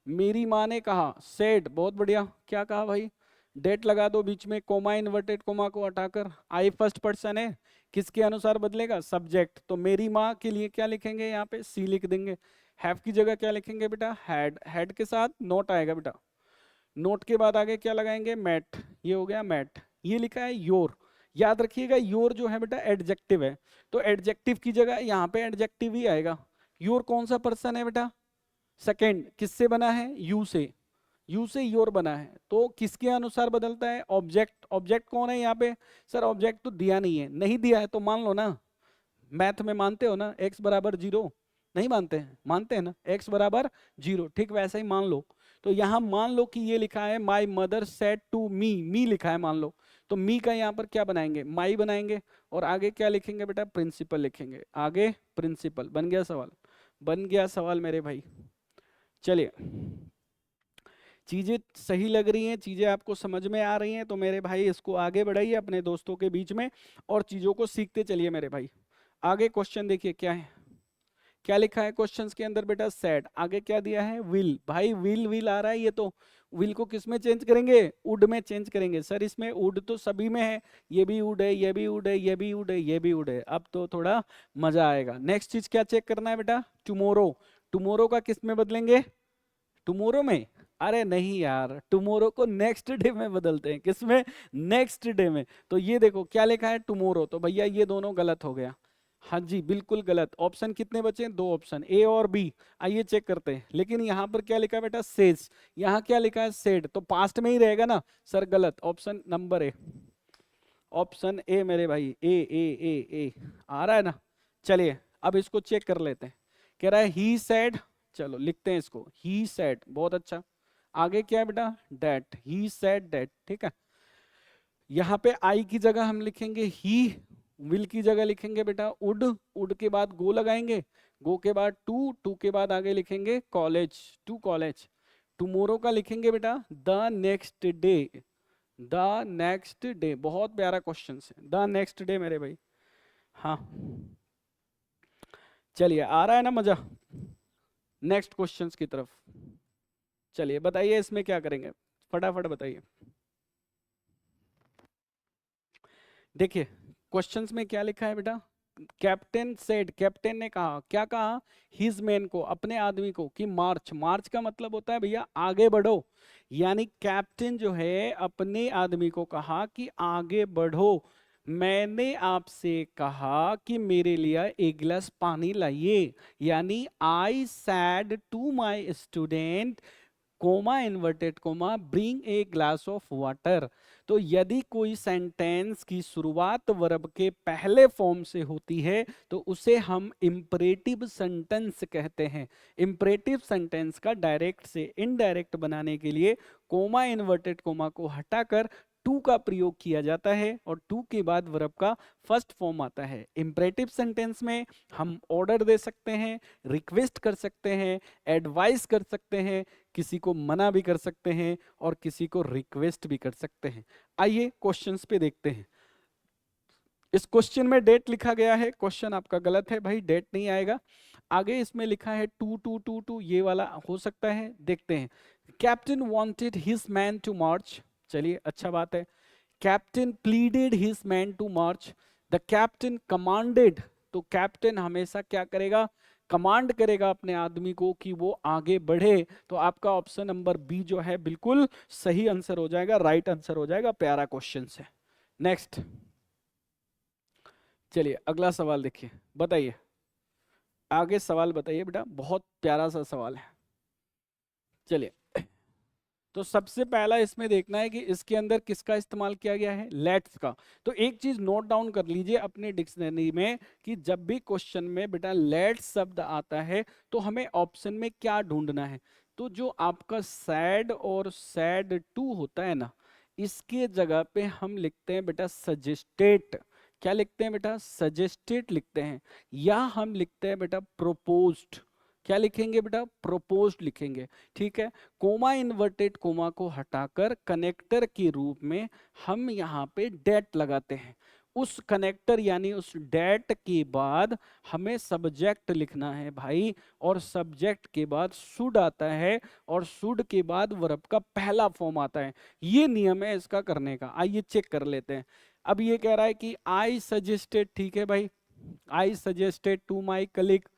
मेरी माँ ने कहा, सेड, बहुत बढ़िया। क्या कहा भाई, डेट लगा दो बीच में, कोमा, इन्वर्टेड कोमा को हटाकर। आई फर्स्ट पर्सन है, किसके अनुसार बदलेगा, सब्जेक्ट। तो मेरी माँ के लिए क्या लिखेंगे, यहाँ पे सी लिख देंगे। हैव की जगह क्या लिखेंगे बेटा, हैड। हैड के साथ नोट आएगा बेटा। नोट के बाद आगे क्या लगाएंगे, मैट। ये हो गया मैट। ये लिखा है योर। याद रखिएगा योर जो है बेटा एडजेक्टिव है, तो एडजेक्टिव की जगह यहाँ पे एडजेक्टिव ही आएगा। योर कौन सा पर्सन है बेटा, सेकंड। किससे बना है, यू से। यू से योर बना है, तो किसके अनुसार बदलता है, ऑब्जेक्ट। ऑब्जेक्ट कौन है यहाँ पे सर, ऑब्जेक्ट तो दिया नहीं है। नहीं दिया है तो मान लो ना, मैथ में मानते हो ना, x बराबर 0। नहीं मानते हैं, मानते हैं ना, x बराबर 0। ठीक वैसे ही मान लो। तो यहाँ मान लो कि ये लिखा है my mother said to me, me लिखा है मान लो। तो मी का यहाँ पर क्या बनाएंगे, माई बनाएंगे। और आगे क्या लिखेंगे बेटा, प्रिंसिपल लिखेंगे। आगे प्रिंसिपल। बन गया सवाल, बन गया सवाल मेरे भाई। चलिए, चीजें सही लग रही हैं, चीजें आपको समझ में आ रही हैं, तो मेरे भाई इसको आगे बढ़ाइए अपने दोस्तों के बीच में और चीजों को सीखते चलिए मेरे भाई। आगे क्वेश्चन देखिए क्या है, क्या लिखा है क्वेश्चंस के अंदर बेटा, सेड। आगे क्या दिया है, विल। भाई विल विल आ रहा है, ये तो विल को किस में चेंज करेंगे, वुड में चेंज करेंगे। सर इसमें वुड तो सभी में है, ये भी वुड है, ये भी वुड है, ये भी वुड है, ये भी वुड है। अब तो थोड़ा मजा आएगा। नेक्स्ट चीज क्या चेक करना है बेटा, टुमोरो। टुमोरो का किस में बदलेंगे, टुमोरो में। अरे नहीं यार, टुमोरो को नेक्स्ट डे में बदलते हैं। किसमें, नेक्स्ट डे में। तो ये देखो क्या लिखा है, टुमोरो। तो भैया ये दोनों गलत हो गया। हाँ जी बिल्कुल गलत। ऑप्शन कितने बचे, दो ऑप्शन, ए और बी। आइए चेक करते हैं। लेकिन यहाँ पर क्या लिखा है बेटा, सेज। यहाँ क्या लिखा है, सेड। तो पास्ट में ही रहेगा ना सर, गलत। Option number A, option A मेरे भाई, ए ए ए ए आ रहा है ना। चलिए अब इसको चेक कर लेते हैं। कह रहा है ही सेड, चलो लिखते हैं इसको, ही सेड, बहुत अच्छा। आगे क्या है बेटा, डेट, ही सेड डेट, ठीक है। यहाँ पे आई की जगह हम लिखेंगे ही, विल की जगह लिखेंगे बेटा उड, उड के बाद गो लगाएंगे, गो के बाद टू, टू के बाद आगे लिखेंगे कॉलेज, टू कॉलेज। टुमोरो का लिखेंगे बेटा the next day, the next day. बहुत प्यारा क्वेश्चन है, द नेक्स्ट डे मेरे भाई। हाँ चलिए, आ रहा है ना मजा। नेक्स्ट क्वेश्चंस की तरफ चलिए, बताइए इसमें क्या करेंगे, फटाफट बताइए। देखिए क्वेश्चंस में क्या लिखा है बेटा, कैप्टन सेड, कैप्टन ने कहा, क्या कहा, हिज मैन को, अपने आदमी को, कि मार्च। मार्च का मतलब होता है भैया आगे बढ़ो। यानी कैप्टन जो है अपने आदमी को कहा कि आगे बढ़ो। मैंने आपसे कहा कि मेरे लिए एक गिलास पानी लाइए। यानी I said to my student, comma inverted comma, bring a glass of water. तो यदि कोई सेंटेंस की शुरुआत वर्ब के पहले फॉर्म से होती है तो उसे हम इंपरेटिव सेंटेंस कहते हैं। इंपरेटिव सेंटेंस का डायरेक्ट से इनडायरेक्ट बनाने के लिए कोमा इन्वर्टेड कोमा को हटाकर टू का प्रयोग किया जाता है और टू के बाद वर्ब का फर्स्ट फॉर्म आता है। इंपरेटिव सेंटेंस में हम ऑर्डर दे सकते हैं, रिक्वेस्ट कर सकते हैं, एडवाइस कर सकते हैं, किसी को मना भी कर सकते हैं और किसी को रिक्वेस्ट भी कर सकते हैं। आइए क्वेश्चंस पे देखते हैं। इस क्वेश्चन में डेट लिखा गया है, क्वेश्चन आपका गलत है भाई, डेट नहीं आएगा। आगे इसमें लिखा है टू टू टू टू, ये वाला हो सकता है, देखते हैं। Captain wanted his man to march, चलिए अच्छा बात है। Captain pleaded his man to march, the captain commanded. तो कैप्टन हमेशा क्या करेगा, कमांड करेगा अपने आदमी को कि वो आगे बढ़े। तो आपका ऑप्शन नंबर बी जो है बिल्कुल सही आंसर हो जाएगा, राइट आंसर हो जाएगा। प्यारा क्वेश्चन है। नेक्स्ट चलिए अगला सवाल देखिए, बताइए आगे सवाल बताइए बेटा, बहुत प्यारा सा सवाल है। चलिए तो सबसे पहला इसमें देखना है कि इसके अंदर किसका इस्तेमाल किया गया है, लेट्स का। तो एक चीज नोट डाउन कर लीजिए अपनी डिक्शनरी में कि जब भी क्वेश्चन में बेटा लेट्स शब्द आता है तो हमें ऑप्शन में क्या ढूंढना है। तो जो आपका सैड और सैड टू होता है ना, इसके जगह पे हम लिखते हैं बेटा सजेस्टेड। क्या लिखते हैं बेटा, सजेस्टेड लिखते हैं। या हम लिखते हैं बेटा प्रोपोज्ड। क्या लिखेंगे बेटा, प्रोपोज्ड लिखेंगे। ठीक है, कोमा इन्वर्टेड कोमा को हटाकर कनेक्टर के रूप में हम यहाँ पे डेट लगाते हैं। उस कनेक्टर यानी उस डेट के बाद हमें सब्जेक्ट लिखना है भाई, और सब्जेक्ट के बाद शुड आता है, और शुड के बाद वर्ब का पहला फॉर्म आता है। ये नियम है इसका करने का। आइए चेक कर लेते हैं। अब ये कह रहा है कि आई सजेस्टेड, ठीक है भाई, I suggested to my colleague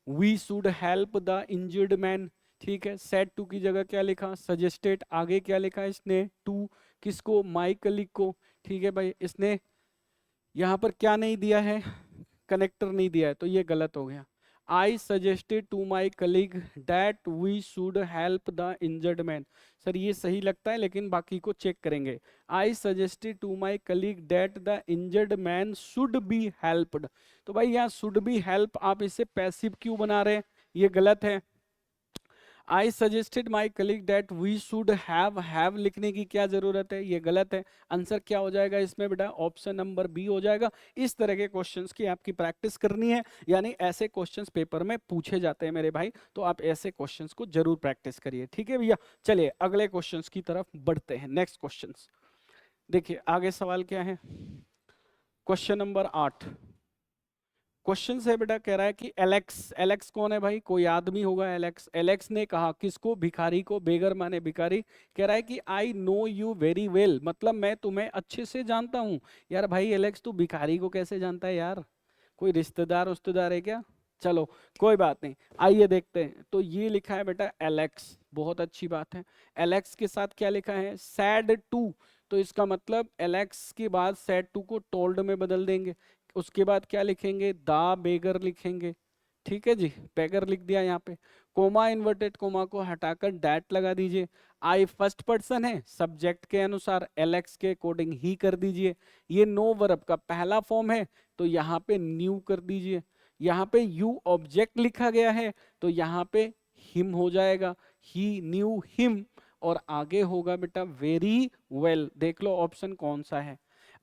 we should help the injured man. ठीक है, सेड टू की जगह क्या लिखा, सजेस्टेड। आगे क्या लिखा इसने, टू किसको, माई कलीग को। ठीक है भाई, इसने यहाँ पर क्या नहीं दिया है, कनेक्टर नहीं दिया है, तो ये गलत हो गया। I suggested to my colleague that we should help the injured man. Sir ये सही लगता है लेकिन बाकी को चेक करेंगे। I suggested to my colleague that the injured man should be helped. तो भाई यहाँ शुड बी हेल्प, आप इसे पैसिव क्यों बना रहे हैं, ये गलत है। I suggested my colleague that we should have लिखने की क्या जरूरत है, ये गलत है। आंसर क्या हो जाएगा इसमें बेटा, ऑप्शन नंबर बी हो जाएगा। इस तरह के क्वेश्चंस की आपकी प्रैक्टिस करनी है, यानी ऐसे क्वेश्चंस पेपर में पूछे जाते हैं मेरे भाई, तो आप ऐसे क्वेश्चंस को जरूर प्रैक्टिस करिए। ठीक है भैया, चलिए अगले क्वेश्चंस की तरफ बढ़ते हैं। नेक्स्ट क्वेश्चंस देखिए, आगे सवाल क्या है, क्वेश्चन नंबर 8। क्वेश्चन है बेटा, कह रहा है कि एलेक्स, एलेक्स कौन है भाई, कोई आदमी होगा एलेक्स। एलेक्स ने कहा किसको, भिखारी को, बेगर माने भिखारी। कह रहा है कि I know you very well, मतलब मैं तुम्हें अच्छे से जानता हूं। यार भाई एलेक्स तू भिखारी को कैसे जानता है यार, कोई रिश्तेदार उश्तेदार है क्या। चलो कोई बात नहीं, आइए देखते हैं। तो ये लिखा है बेटा एलेक्स, बहुत अच्छी बात है। एलेक्स के साथ क्या लिखा है, सैड टू। तो इसका मतलब एलेक्स के बाद सैड टू को टोल्ड में बदल देंगे। उसके बाद क्या लिखेंगे, दा बेगर लिखेंगे। ठीक है जी, बेगर लिख दिया यहाँ पे। कोमा इन्वर्टेड कोमा को हटाकर डैट लगा दीजिए। आई फर्स्ट पर्सन है, सब्जेक्ट के अनुसार एलेक्स के अकॉर्डिंग ही कर दीजिए। ये नो वर्ब का पहला फॉर्म है, तो यहाँ पे न्यू कर दीजिए। यहाँ पे यू ऑब्जेक्ट लिखा गया है, तो यहाँ पे हिम हो जाएगा, ही न्यू हिम। और आगे होगा बेटा वेरी वेल, देख लो ऑप्शन कौन सा है।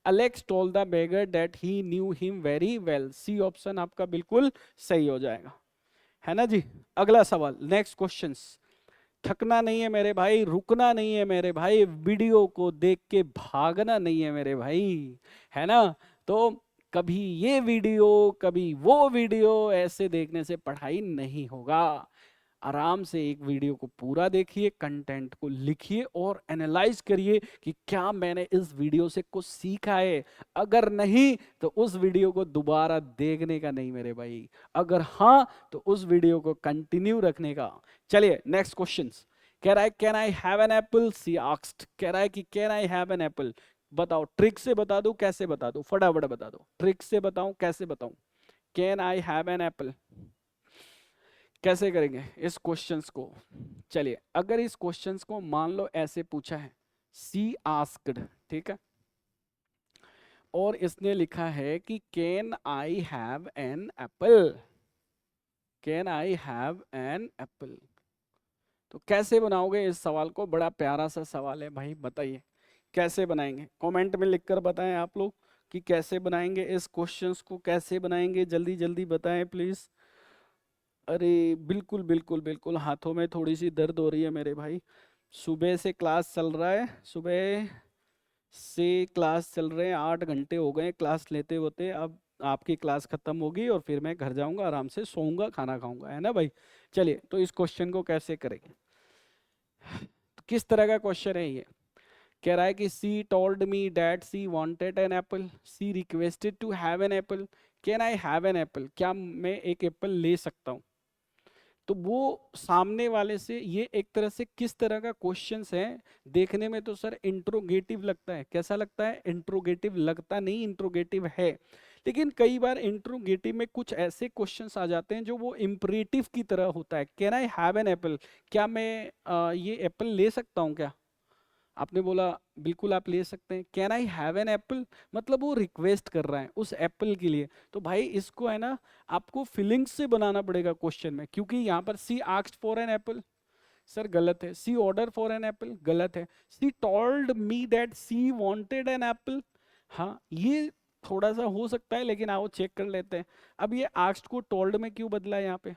Alex told the beggar that he knew him very well, C option आपका बिल्कुल सही हो जाएगा, है ना जी। अगला सवाल, नेक्स्ट क्वेश्चंस। थकना नहीं है मेरे भाई, रुकना नहीं है मेरे भाई, वीडियो को देख के भागना नहीं है मेरे भाई, है ना। तो कभी ये वीडियो कभी वो वीडियो, ऐसे देखने से पढ़ाई नहीं होगा। आराम से एक वीडियो को पूरा देखिए, कंटेंट को लिखिए और एनालाइज करिए कि क्या मैंने इस वीडियो से कुछ सीखा है। अगर नहीं तो उस वीडियो को दोबारा देखने का नहीं मेरे भाई, अगर हाँ तो उस वीडियो को कंटिन्यू रखने का। चलिए नेक्स्ट क्वेश्चन। कह रहा है can I have an apple, she asked. कह रहा है कि can I have an apple, बताओ ट्रिक से बता दूं कैसे बता दूं, फटाफट बता दो, ट्रिक से बताऊं कैसे बताऊं। Can I have an Apple कैसे करेंगे इस क्वेश्चंस को। चलिए अगर इस क्वेश्चंस को मान लो ऐसे पूछा है, सी आस्क्ड, ठीक है, और इसने लिखा है कि can I have an apple, can I have an apple, तो कैसे बनाओगे इस सवाल को। बड़ा प्यारा सा सवाल है भाई, बताइए कैसे बनाएंगे, कमेंट में लिखकर बताएं आप लोग कि कैसे बनाएंगे इस क्वेश्चंस को, कैसे बनाएंगे, जल्दी जल्दी बताएं प्लीज। अरे बिल्कुल बिल्कुल बिल्कुल, हाथों में थोड़ी सी दर्द हो रही है मेरे भाई, सुबह से क्लास चल रहा है, सुबह से क्लास चल रहे हैं, 8 घंटे हो गए क्लास लेते होते। अब आपकी क्लास खत्म होगी और फिर मैं घर जाऊंगा, आराम से सोऊंगा, खाना खाऊंगा, है ना भाई। चलिए तो इस क्वेश्चन को कैसे करेंगे, तो किस तरह का क्वेश्चन है ये। कह रहा है कि she told me that she wanted an apple, she requested to have an apple, can I have an apple, क्या मैं एक एप्पल ले सकता हूँ। तो वो सामने वाले से ये एक तरह से किस तरह का क्वेश्चंस है, देखने में तो सर इंट्रोगेटिव लगता है, कैसा लगता है, इंट्रोगेटिव लगता नहीं, इंट्रोगेटिव है। लेकिन कई बार इंट्रोगेटिव में कुछ ऐसे क्वेश्चंस आ जाते हैं जो वो इम्परेटिव की तरह होता है। Can I have an apple, क्या मैं ये एप्पल ले सकता हूँ क्या, आपने बोला बिल्कुल आप ले सकते हैं। Can I have an Apple, मतलब वो रिक्वेस्ट कर रहा है उस एप्पल के लिए। तो भाई इसको है ना आपको फीलिंग्स से बनाना पड़ेगा क्वेश्चन में, क्योंकि यहाँ पर she asked for an apple, sir गलत है। She ordered for an apple, गलत है। She told me that she wanted an apple, हाँ ये थोड़ा सा हो सकता है, लेकिन आओ चेक कर लेते हैं। अब ये आस्क्ड को टोल्ड में क्यों बदला है यहाँ पे,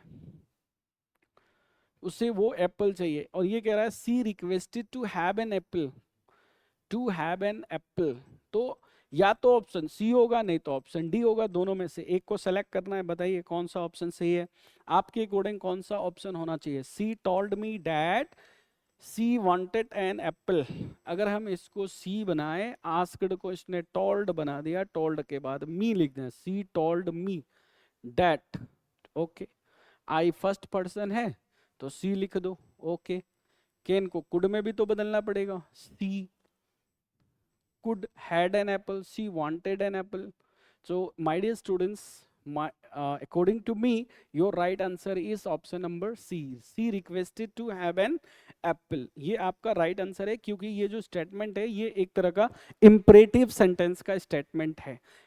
उसे वो एप्पल चाहिए, और ये कह रहा है she requested to have an apple, to have an apple. तो या तो ऑप्शन सी होगा, नहीं तो ऑप्शन डी होगा, दोनों में से एक को सेलेक्ट करना है। बताइए कौन सा ऑप्शन सही है आपके अकॉर्डिंग, कौन सा ऑप्शन होना चाहिए। She told me that she wanted an apple, अगर हम इसको सी बनाए, आस्क्ड को इसने टोल्ड बना दिया, टोल्ड के बाद मी लिख दें, सी told me that, okay. I first person है तो सी लिख दो, ओके। केन को कुड में भी तो बदलना पड़ेगा, सी could had an apple, she wanted an apple. So my dear students, according to me your right answer is option number C, she requested to have an apple। ये आपका right answer है, क्योंकि ये जो statement है ये एक तरह का imperative sentence का statement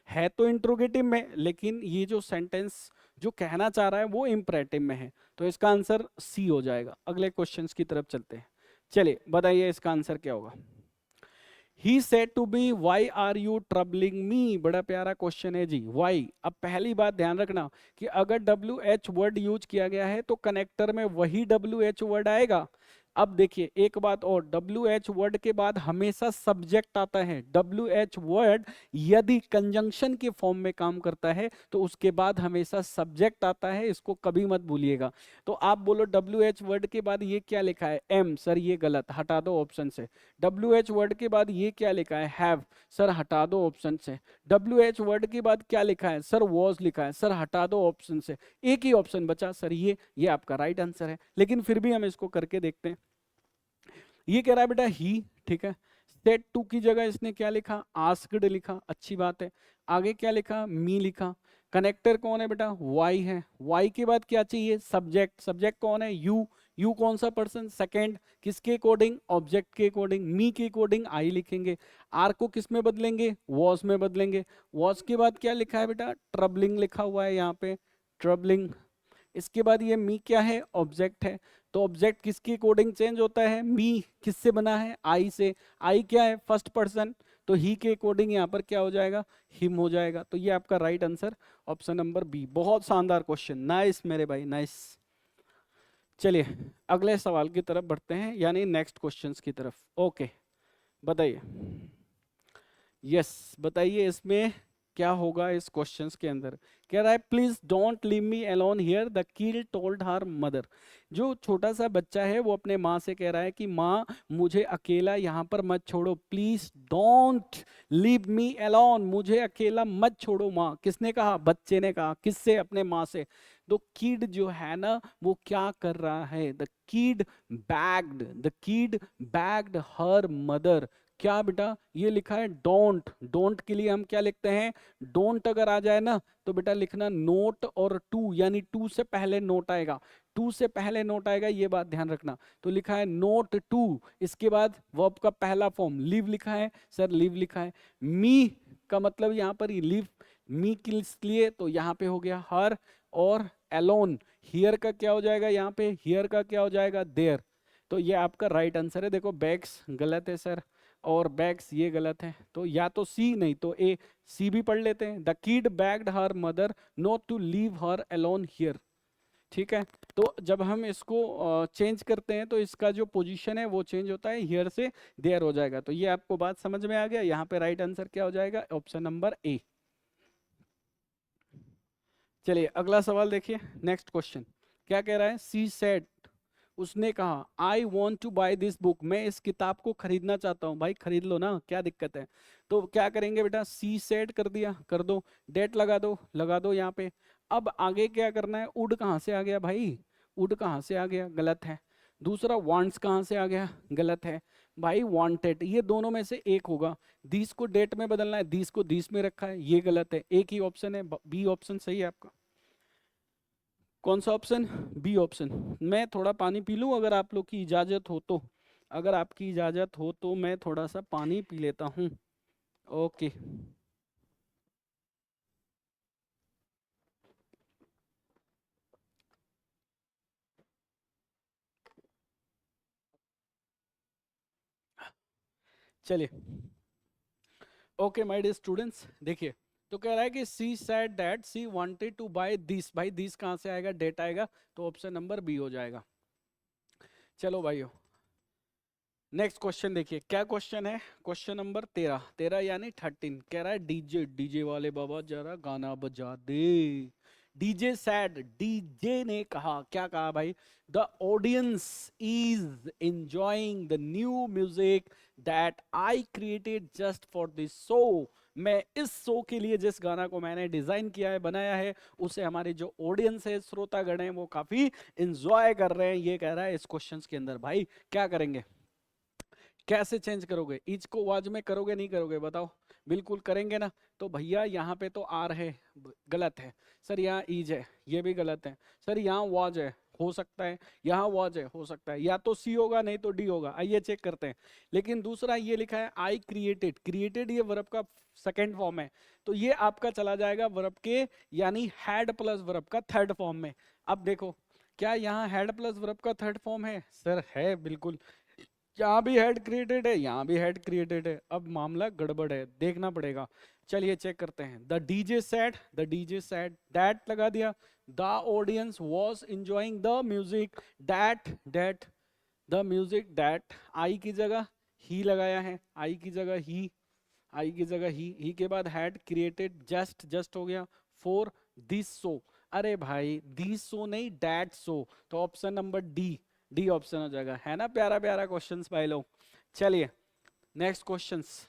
है तो interrogative में, लेकिन ये जो sentence जो कहना चाह रहा है वो imperative में है, तो इसका आंसर C हो जाएगा। अगले क्वेश्चंस की तरफ चलते हैं। चलिए बताइए इसका आंसर क्या होगा। He said to me, why are you troubling me? बड़ा प्यारा क्वेश्चन है जी, why। अब पहली बात ध्यान रखना कि अगर WH वर्ड यूज किया गया है तो कनेक्टर में वही WH वर्ड आएगा। अब देखिए एक बात और, WH वर्ड के बाद हमेशा सब्जेक्ट आता है। WH वर्ड यदि कंजंक्शन के फॉर्म में काम करता है तो उसके बाद हमेशा सब्जेक्ट आता है, इसको कभी मत भूलिएगा। तो आप बोलो WH वर्ड के बाद ये क्या लिखा है, M, सर ये गलत, हटा दो ऑप्शन से। WH वर्ड के बाद ये क्या लिखा है, हैव, सर हटा दो ऑप्शन से। WH वर्ड के बाद क्या लिखा है, सर वॉज लिखा है, सर हटा दो ऑप्शन से। एक ही ऑप्शन बचा सर, ये आपका राइट आंसर है, लेकिन फिर भी हम इसको करके देखते हैं। ये कह रहा है बेटा ही, ठीक है। सेट टू की जगह इसने क्या लिखा, आस्क्ड लिखा, अच्छी बात है। आगे क्या लिखा, मी लिखा। कनेक्टर कौन है बेटा, वाई है। वाई के बाद क्या चाहिए, सब्जेक्ट। सब्जेक्ट कौन है, यू। यू कौन सा पर्सन, सेकेंड। किसके अकॉर्डिंग, ऑब्जेक्ट के अकॉर्डिंग। मी के अकॉर्डिंग आई लिखेंगे। आर को किस में बदलेंगे, वॉज में बदलेंगे। वॉज के बाद क्या लिखा है बेटा, ट्रबलिंग लिखा हुआ है यहाँ पे, ट्रबलिंग। इसके बाद ये मी क्या है, ऑब्जेक्ट है। तो ऑब्जेक्ट किसके अकॉर्डिंग चेंज होता है, मी किससे बना है, आई से। आई क्या है, फर्स्ट पर्सन, तो ही के अकॉर्डिंग यहाँ पर क्या हो जाएगा, हिम हो जाएगा। तो ये आपका right answer option number B. बहुत शानदार क्वेश्चन, नाइस मेरे भाई, नाइस। चलिए अगले सवाल की तरफ बढ़ते हैं, यानी नेक्स्ट क्वेश्चंस की तरफ। ओके बताइए, यस बताइए इसमें क्या होगा इस क्वेश्चंस के अंदर। कह रहा है please don't leave me alone here, the kid told her mother. जो छोटा सा बच्चा है वो अपने माँ से कह रहा है कि माँ मुझे अकेला यहाँ पर मत छोड़ो, please don't leave me alone, मुझे अकेला मत छोड़ो माँ। किसने कहा, बच्चे ने कहा, किससे, अपने माँ से। तो किड जो है ना वो क्या कर रहा है, the kid begged her mother. क्या बेटा, ये लिखा है डोंट। डोंट के लिए हम क्या लिखते हैं, डोंट अगर आ जाए ना तो बेटा लिखना नोट और टू, यानी टू से पहले नोट आएगा, टू से पहले नोट आएगा, ये बात ध्यान रखना। तो लिखा है नोट टू, इसके बाद वर्ब का पहला फॉर्म लिव लिखा है, सर लिव लिखा है। मी का मतलब यहाँ पर लिव, मी के लिए तो यहाँ पे हो गया हर, और एलोन, हियर का क्या हो जाएगा, यहाँ पे हियर का क्या हो जाएगा, देयर। तो ये आपका राइट आंसर है। देखो बैग्स गलत है सर, और बैग्स ये गलत है, तो या तो सी नहीं तो ए। सी भी पढ़ लेते हैं, the kid begged her mother not to leave her alone here, ठीक है। तो जब हम इसको चेंज करते हैं तो इसका जो पोजीशन है वो चेंज होता है, हियर से देयर हो जाएगा। तो ये आपको बात समझ में आ गया, यहाँ पे राइट आंसर क्या हो जाएगा, ऑप्शन नंबर ए। चलिए अगला सवाल देखिए, नेक्स्ट क्वेश्चन क्या कह रहा है, सी सेड, उसने कहा I want to buy this बुक, मैं इस किताब को खरीदना चाहता हूँ। भाई खरीद लो ना, क्या दिक्कत है। तो क्या करेंगे बेटा, सी सेड कर दिया, कर दो, डेट लगा दो यहाँ पे। अब आगे क्या करना है, उड कहाँ से आ गया भाई, उड कहाँ से आ गया, गलत है। दूसरा वांट्स कहाँ से आ गया, गलत है भाई, वांटेड, ये दोनों में से एक होगा। दिस को डेट में बदलना है, दिस को दिस में रखा है, ये गलत है। एक ही ऑप्शन है, बी ऑप्शन सही है आपका। कौन सा ऑप्शन, बी ऑप्शन। मैं थोड़ा पानी पी लूं अगर आप लोग की इजाजत हो तो, अगर आपकी इजाज़त हो तो मैं थोड़ा सा पानी पी लेता हूँ। ओके। चलिए। ओके माय डियर स्टूडेंट्स, देखिए तो कह रहा है कि she said that she wanted to buy this. भाई दिस कहाँ से आएगा? डेट आएगा, तो ऑप्शन नंबर बी हो जाएगा। चलो भाइयों, नेक्स्ट क्वेश्चन देखिए क्या क्वेश्चन है। क्वेश्चन नंबर 13, 13 यानी 13। कह रहा है डीजे, डीजे वाले बाबा जरा गाना बजा दे। डीजे सैड, डीजे ने कहा, क्या कहा भाई? The audience is enjoying the new music that I created just for this show. मैं इस शो के लिए जिस गाना को मैंने डिजाइन किया है, बनाया है, उसे हमारे जो ऑडियंस है, श्रोतागण है, वो काफी एंजॉय कर रहे हैं। ये कह रहा है इस क्वेश्चन के अंदर। भाई क्या करेंगे? कैसे चेंज करोगे? ईज को वाज में करोगे नहीं करोगे बताओ? बिल्कुल करेंगे ना। तो भैया यहाँ पे तो आर है, गलत है। सर यहाँ ईज है, ये भी गलत है। सर यहाँ वाज है, हो सकता है। यहाँ वाज है, हो सकता है। या तो सी होगा नहीं तो डी होगा। आइए चेक करते हैं। लेकिन दूसरा ये लिखा है आई क्रिएटेड, क्रिएटेड ये वर्ब का सेकेंड फॉर्म है, तो ये आपका चला जाएगा वर्ब के यानी हैड प्लस वर्ब का थर्ड फॉर्म में। अब देखो, क्या यहाँ हैड प्लस वर्ब का थर्ड फॉर्म है? सर है बिल्कुल। यहाँ भी हेड क्रिएटेड है, यहाँ भी हेड क्रिएटेड है। अब मामला गड़बड़ है, देखना पड़ेगा। चलिए चेक करते हैं। The DJ said, the DJ said that लगा दिया। The audience was enjoying the music that, that the music that, I की जगह ही लगाया है, आई की जगह ही, आई की जगह ही के बाद हैड क्रिएटेड जस्ट, जस्ट हो गया फॉर दिस शो। अरे भाई दिस शो नहीं, दैट शो। तो option number D, D option हो जाएगा। है ना प्यारा प्यारा क्वेश्चंस भाई लोग। चलिए नेक्स्ट क्वेश्चंस,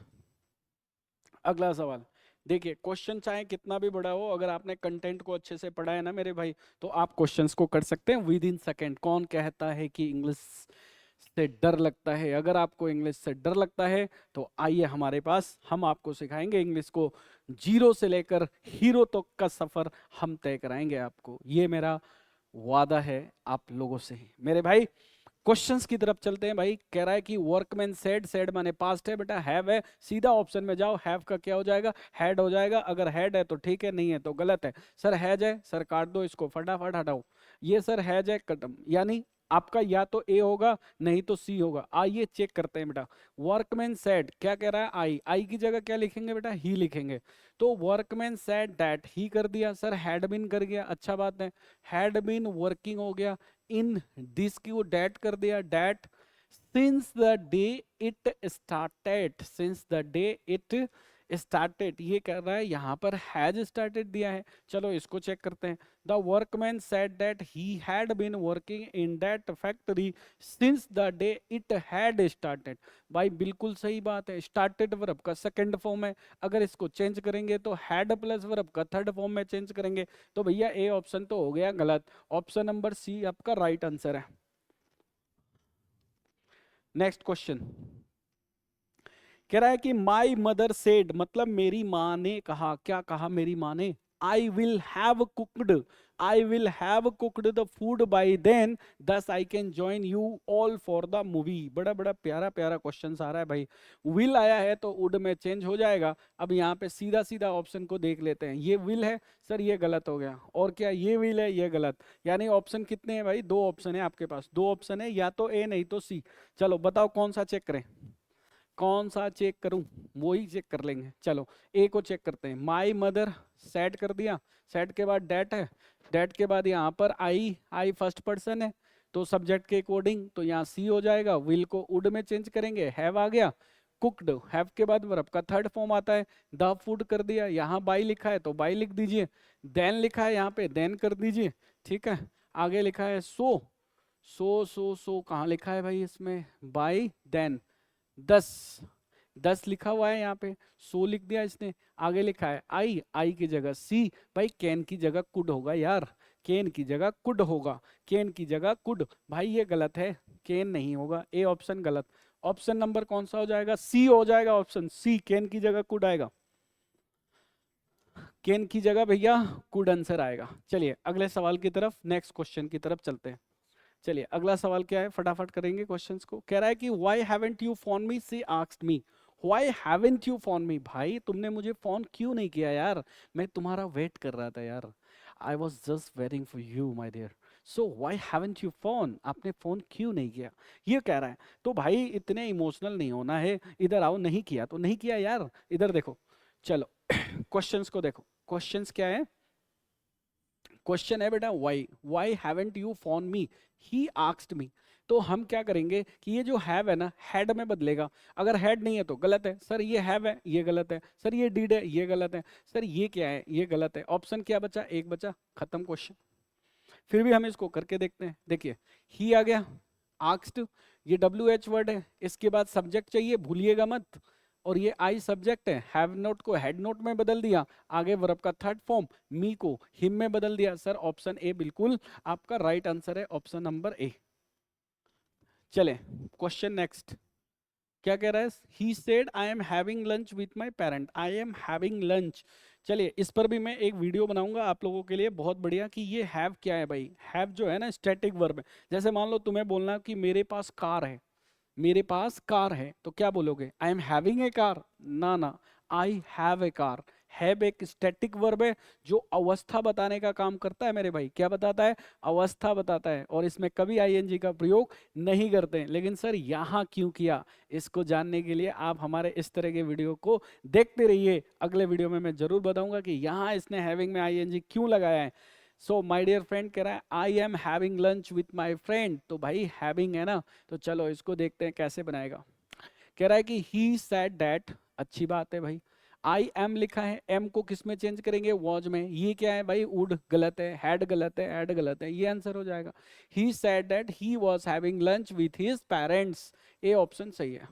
अगला सवाल। देखिए क्वेश्चन चाहे कितना भी बड़ा हो, अगर आपने कंटेंट को अच्छे से पढ़ा है ना मेरे भाई, तो आप क्वेश्चंस को कर सकते हैं विद इन सेकेंड। कौन कहता है कि इंग्लिश से डर लगता है? अगर आपको इंग्लिश से डर लगता है तो आइए हमारे पास, हम आपको सिखाएंगे इंग्लिश को। जीरो से लेकर हीरो तक का सफर हम तय कराएंगे आपको, ये मेरा वादा है आप लोगों से मेरे भाई। क्वेश्चंस की तरफ चलते हैं भाई। कह रहा है कि वर्कमैन सेड, सेड माने पास्ट है बेटा, हैव है, सीधा ऑप्शन में जाओ। हैव का क्या हो जाएगा? हैड हो जाएगा। अगर हैड है तो ठीक है, नहीं है तो गलत है। सर हैज है, सर काट दो इसको, फटाफट हटाओ। ये सर हैज है कटम, यानी आपका या तो ए होगा नहीं तो सी होगा। आइए चेक करते हैं बेटा। वर्कमैन सेड क्या कह रहा है? आई, आई की जगह क्या लिखेंगे बेटा? ही लिखेंगे। तो वर्कमैन सेड दैट, ही कर दिया। सर हैड बीन कर गया, अच्छा बात है। हैड बीन वर्किंग हो गया। इन दिस की वो डेट कर दिया, that since the day it started, since the day it started. ये कर रहा है यहाँ पर हैज स्टार्टेड दिया है। चलो इसको चेक करते हैं। The workman said that he had been working in that factory since the day it had started. भाई बिल्कुल सही बात है, स्टार्टेड वर्ब का सेकंड फॉर्म है। अगर इसको चेंज करेंगे तो हैड प्लस वर्ब का थर्ड फॉर्म में चेंज करेंगे। तो भैया ए ऑप्शन तो हो गया गलत। ऑप्शन नंबर सी आपका राइट आंसर है। नेक्स्ट क्वेश्चन कह रहा है कि माई मदर सेड, मतलब मेरी माँ ने कहा। क्या कहा मेरी माँ ने? I will have cooked, I will have cooked the food by then thus I can join you all for the movie. बड़ा बड़ा प्यारा प्यारा क्वेश्चन आ रहा है भाई। विल आया है तो वुड में चेंज हो जाएगा। अब यहाँ पे सीधा सीधा ऑप्शन को देख लेते हैं। ये विल है सर, ये गलत हो गया। और क्या ये विल है, ये गलत। यानी ऑप्शन कितने हैं भाई? दो ऑप्शन है आपके पास, दो ऑप्शन है, या तो ए नहीं तो सी। चलो बताओ कौन सा चेक करें? कौन सा चेक करूं? वो ही चेक कर लेंगे। चलो ए को चेक करते हैं। माई मदर सेट कर दिया, सेट के बाद डेट है, डेट के बाद यहाँ पर आई, आई फर्स्ट पर्सन है तो सब्जेक्ट के अकॉर्डिंग तो यहाँ सी हो जाएगा। विल को वुड में चेंज करेंगे, हैव आ गया। कुकड, हैव के बाद वर्ब का थर्ड फॉर्म आता है। द फूड कर दिया, यहाँ बाई लिखा है तो बाई लिख दीजिए। देन लिखा है यहाँ पे, देन कर दीजिए। ठीक है, आगे लिखा है सो, सो कहाँ लिखा है भाई इसमें? बाई देन 10, 10 लिखा हुआ है यहाँ पे, सो लिख दिया इसने। आगे लिखा है आई, आई की जगह सी। भाई कैन की जगह कुड होगा यार, कैन की जगह कुड होगा, कैन की जगह कुड। भाई ये गलत है, कैन नहीं होगा, ए ऑप्शन गलत। ऑप्शन नंबर कौन सा हो जाएगा? सी हो जाएगा, ऑप्शन सी, कैन की जगह कुड आएगा। कैन की जगह भैया कुड आंसर आएगा। चलिए अगले सवाल की तरफ, नेक्स्ट क्वेश्चन की तरफ चलते हैं। चलिए अगला सवाल क्या है, फटाफट करेंगे क्वेश्चंस को। कह रहा है कि why haven't you phone me, she asked me. Why haven't you phone me, भाई तुमने मुझे फोन क्यों नहीं किया यार, मैं तुम्हारा वेट कर रहा था यार, I was just waiting for you my dear. So why haven't you phone, आपने फोन क्यों नहीं किया, ये कह रहा है। तो भाई इतने इमोशनल नहीं होना है, इधर आओ, नहीं किया तो नहीं किया यार, इधर देखो। चलो क्वेश्चंस को देखो, क्वेश्चंस क्या है, क्वेश्चन है बेटा why haven't you phone me, he asked me. तो हम क्या करेंगे कि ये जो हैव है ना, हैड में बदलेगा। अगर हैड नहीं है तो गलत है सर, ये हैव है ये गलत है सर, ये डिड है ये गलत है सर, ये क्या है ये गलत है। ऑप्शन क्या बचा, एक बचा, खत्म क्वेश्चन। फिर भी हम इसको करके देखते हैं। देखिए ही आ गया, आस्क्ड, ये WH वर्ड है, इसके बाद सब्जेक्ट चाहिए, भूलिएगा मत। और ये आई सब्जेक्ट है, हैव नोट को हैड नोट में बदल दिया, आगे वर्ब का थर्ड फॉर्म मी को हिम में बदल दिया। सर ऑप्शन ए बिल्कुल आपका राइट आंसर है, ऑप्शन नंबर ए। चले क्वेश्चन नेक्स्ट, क्या कह रहा है, he said I am having lunch with my parent, I am having lunch. चलिए इस पर भी मैं एक वीडियो बनाऊंगा आप लोगों के लिए, बहुत बढ़िया, कि ये हैव क्या है भाई। हैव जो है ना स्टैटिक वर्ब है। जैसे मान लो तुम्हें बोलना कि मेरे पास कार है, मेरे पास कार है, तो क्या बोलोगे, I am having a car, ना ना, I have a car. Have एक स्टैटिक वर्ब है जो अवस्था बताने का काम करता है मेरे भाई। क्या बताता है, अवस्था बताता है, और इसमें कभी आईएनजी का प्रयोग नहीं करते हैं। लेकिन सर यहाँ क्यों किया, इसको जानने के लिए आप हमारे इस तरह के वीडियो को देखते रहिए। अगले वीडियो में मैं जरूर बताऊंगा कि यहाँ इसने हैविंग में आईएनजी क्यों लगाया है। सो माय डियर फ्रेंड कह रहा है I am having lunch with my friend, तो भाई हैविंग है ना, तो चलो इसको देखते हैं कैसे बनाएगा। कह रहा है कि ही सेड दैट, अच्छी बात है भाई। आई एम लिखा है, एम को किस में चेंज करेंगे, वॉज में। ये क्या है भाई, वुड गलत है, हैड गलत है, एड गलत है, ये आंसर हो जाएगा। ही said that he was having lunch with his parents, A option सही है।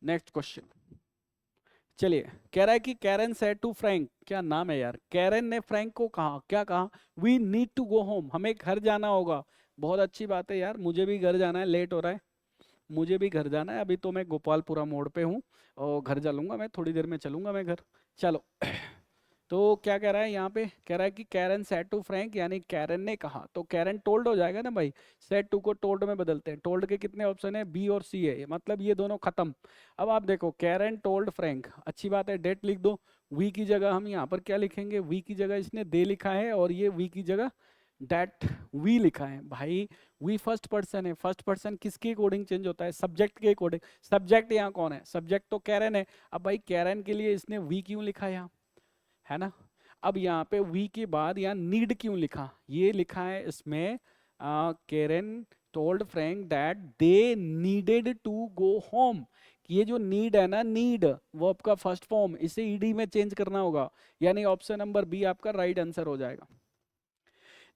नेक्स्ट क्वेश्चन, चलिए कह रहा है कि कैरन सेड टू फ्रैंक, क्या नाम है यार, कैरन ने फ्रैंक को कहा, क्या कहा, we need to go home, हमें घर जाना होगा। बहुत अच्छी बात है यार, मुझे भी घर जाना है, लेट हो रहा है, मुझे भी घर जाना है। अभी तो मैं गोपालपुरा मोड़ पे हूँ और घर चलूंगा मैं, थोड़ी देर में चलूंगा मैं घर। चलो तो क्या कह रहा है यहाँ पे, कह रहा है कि कैरन सेड टू फ्रैंक, यानी कैरन ने कहा, तो कैरन टोल्ड हो जाएगा ना भाई। सेड टू को टोल्ड में बदलते हैं, टोल्ड के कितने ऑप्शन है, बी और सी है, मतलब ये दोनों खत्म। अब आप देखो कैरन टोल्ड फ्रैंक, अच्छी बात है, डेट लिख दो। वी की जगह हम यहाँ पर क्या लिखेंगे, वी की जगह इसने दे लिखा है, और ये वी की जगह डेट वी लिखा है भाई। वी फर्स्ट पर्सन है, फर्स्ट पर्सन किसके अकॉर्डिंग चेंज होता है, सब्जेक्ट के अकॉर्डिंग। सब्जेक्ट यहाँ कौन है, सब्जेक्ट तो कैरन है। अब भाई कैरन के लिए इसने वी क्यों लिखा यहाँ, है ना। अब यहाँ पे वी के बाद यहाँ नीड क्यों लिखा, ये लिखा है इसमें, Karen told Frank that they needed to go home. ये जो नीड है ना, नीड वर्ब का फर्स्ट फॉर्म, इसे ईडी में चेंज करना होगा, यानी ऑप्शन नंबर बी आपका राइट आंसर हो जाएगा।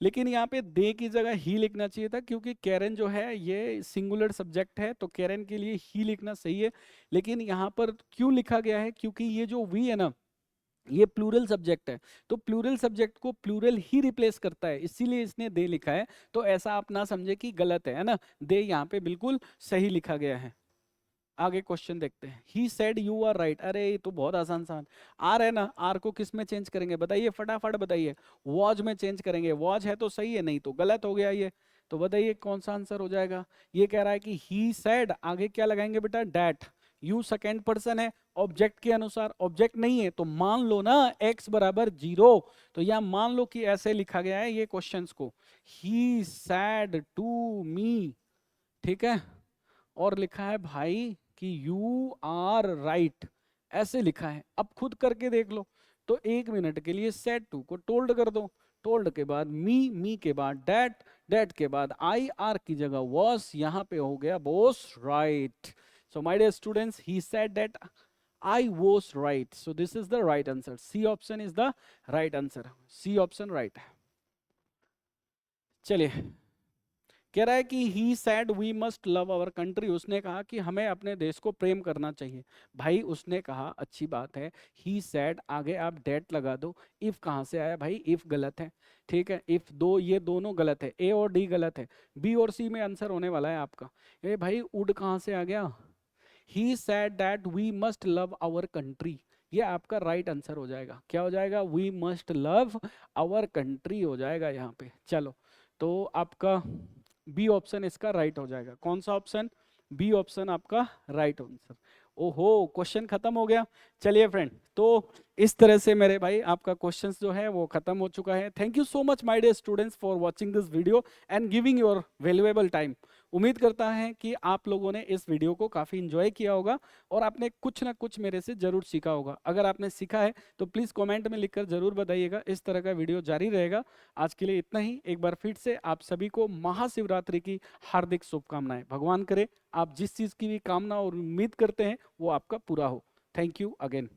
लेकिन यहाँ पे दे की जगह ही लिखना चाहिए था, क्योंकि कैरन जो है ये सिंगुलर सब्जेक्ट है, तो कैरन के लिए ही लिखना सही है। लेकिन यहाँ पर क्यों लिखा गया है, क्योंकि ये जो वी है ना, ये प्लूरल सब्जेक्ट है, तो प्लूरल सब्जेक्ट को प्लूरल ही रिप्लेस करता है, इसीलिए इसने दे लिखा है। तो ऐसा आप ना समझे कि गलत है ना, दे यहाँ पे बिल्कुल सही लिखा गया है। आगे क्वेश्चन देखते हैं, he said you are right, अरे ये तो बहुत आसान सा आर है ना, आर को किस में चेंज करेंगे बताइए, फटाफट बताइए, वॉज में चेंज करेंगे। वॉज है तो सही है, नहीं तो गलत हो गया ये। तो बताइए कौन सा आंसर हो जाएगा। ये कह रहा है कि ही सेड, आगे क्या लगाएंगे बेटा, डैट। यू सेकेंड पर्सन है, ऑब्जेक्ट के अनुसार, ऑब्जेक्ट नहीं है तो मान लो ना x बराबर 0। तो यह मान लो कि ऐसे लिखा गया है ये क्वेश्चंस को, ही सैड टू मी, ठीक है, और लिखा है भाई कि यू आर राइट, ऐसे लिखा है। अब खुद करके देख लो। तो एक मिनट के लिए सेड टू को टोल्ड कर दो, टोल्ड के बाद मी, मी के बाद डैट, डैट के बाद आई, आर की जगह वॉस, यहाँ पे हो गया was right. So my dear students, he said that I was right. So this is the right answer. C option is the right answer. C option right है। चलिए कह रहा है कि he said we must love our country, उसने कहा कि हमें अपने देश को प्रेम करना चाहिए। भाई उसने कहा, अच्छी बात है, he said आगे आप डेट लगा दो। if कहाँ से आया भाई, if गलत है, ठीक है, if दो, ये दोनों गलत है, A और D गलत है, B और C में आंसर होने वाला है आपका। ये भाई would कहाँ से आ गया, he said that we must love our country, ये आपका राइट आंसर हो जाएगा। क्या हो जाएगा, we must love our country हो जाएगा यहाँ पे। चलो तो आपका बी ऑप्शन इसका राइट हो जाएगा। कौन सा ऑप्शन? बी ऑप्शन आपका राइट आंसर। ओहो, क्वेश्चन खत्म हो गया। चलिए फ्रेंड, तो इस तरह से मेरे भाई आपका क्वेश्चंस जो है वो खत्म हो चुका है। Thank you so much my dear students for watching this video and giving your valuable time. उम्मीद करता है कि आप लोगों ने इस वीडियो को काफ़ी इंजॉय किया होगा और आपने कुछ ना कुछ मेरे से ज़रूर सीखा होगा। अगर आपने सीखा है तो प्लीज़ कमेंट में लिखकर ज़रूर बताइएगा। इस तरह का वीडियो जारी रहेगा। आज के लिए इतना ही। एक बार फिर से आप सभी को महाशिवरात्रि की हार्दिक शुभकामनाएं। भगवान करे आप जिस चीज़ की भी कामना और उम्मीद करते हैं वो आपका पूरा हो। Thank you again.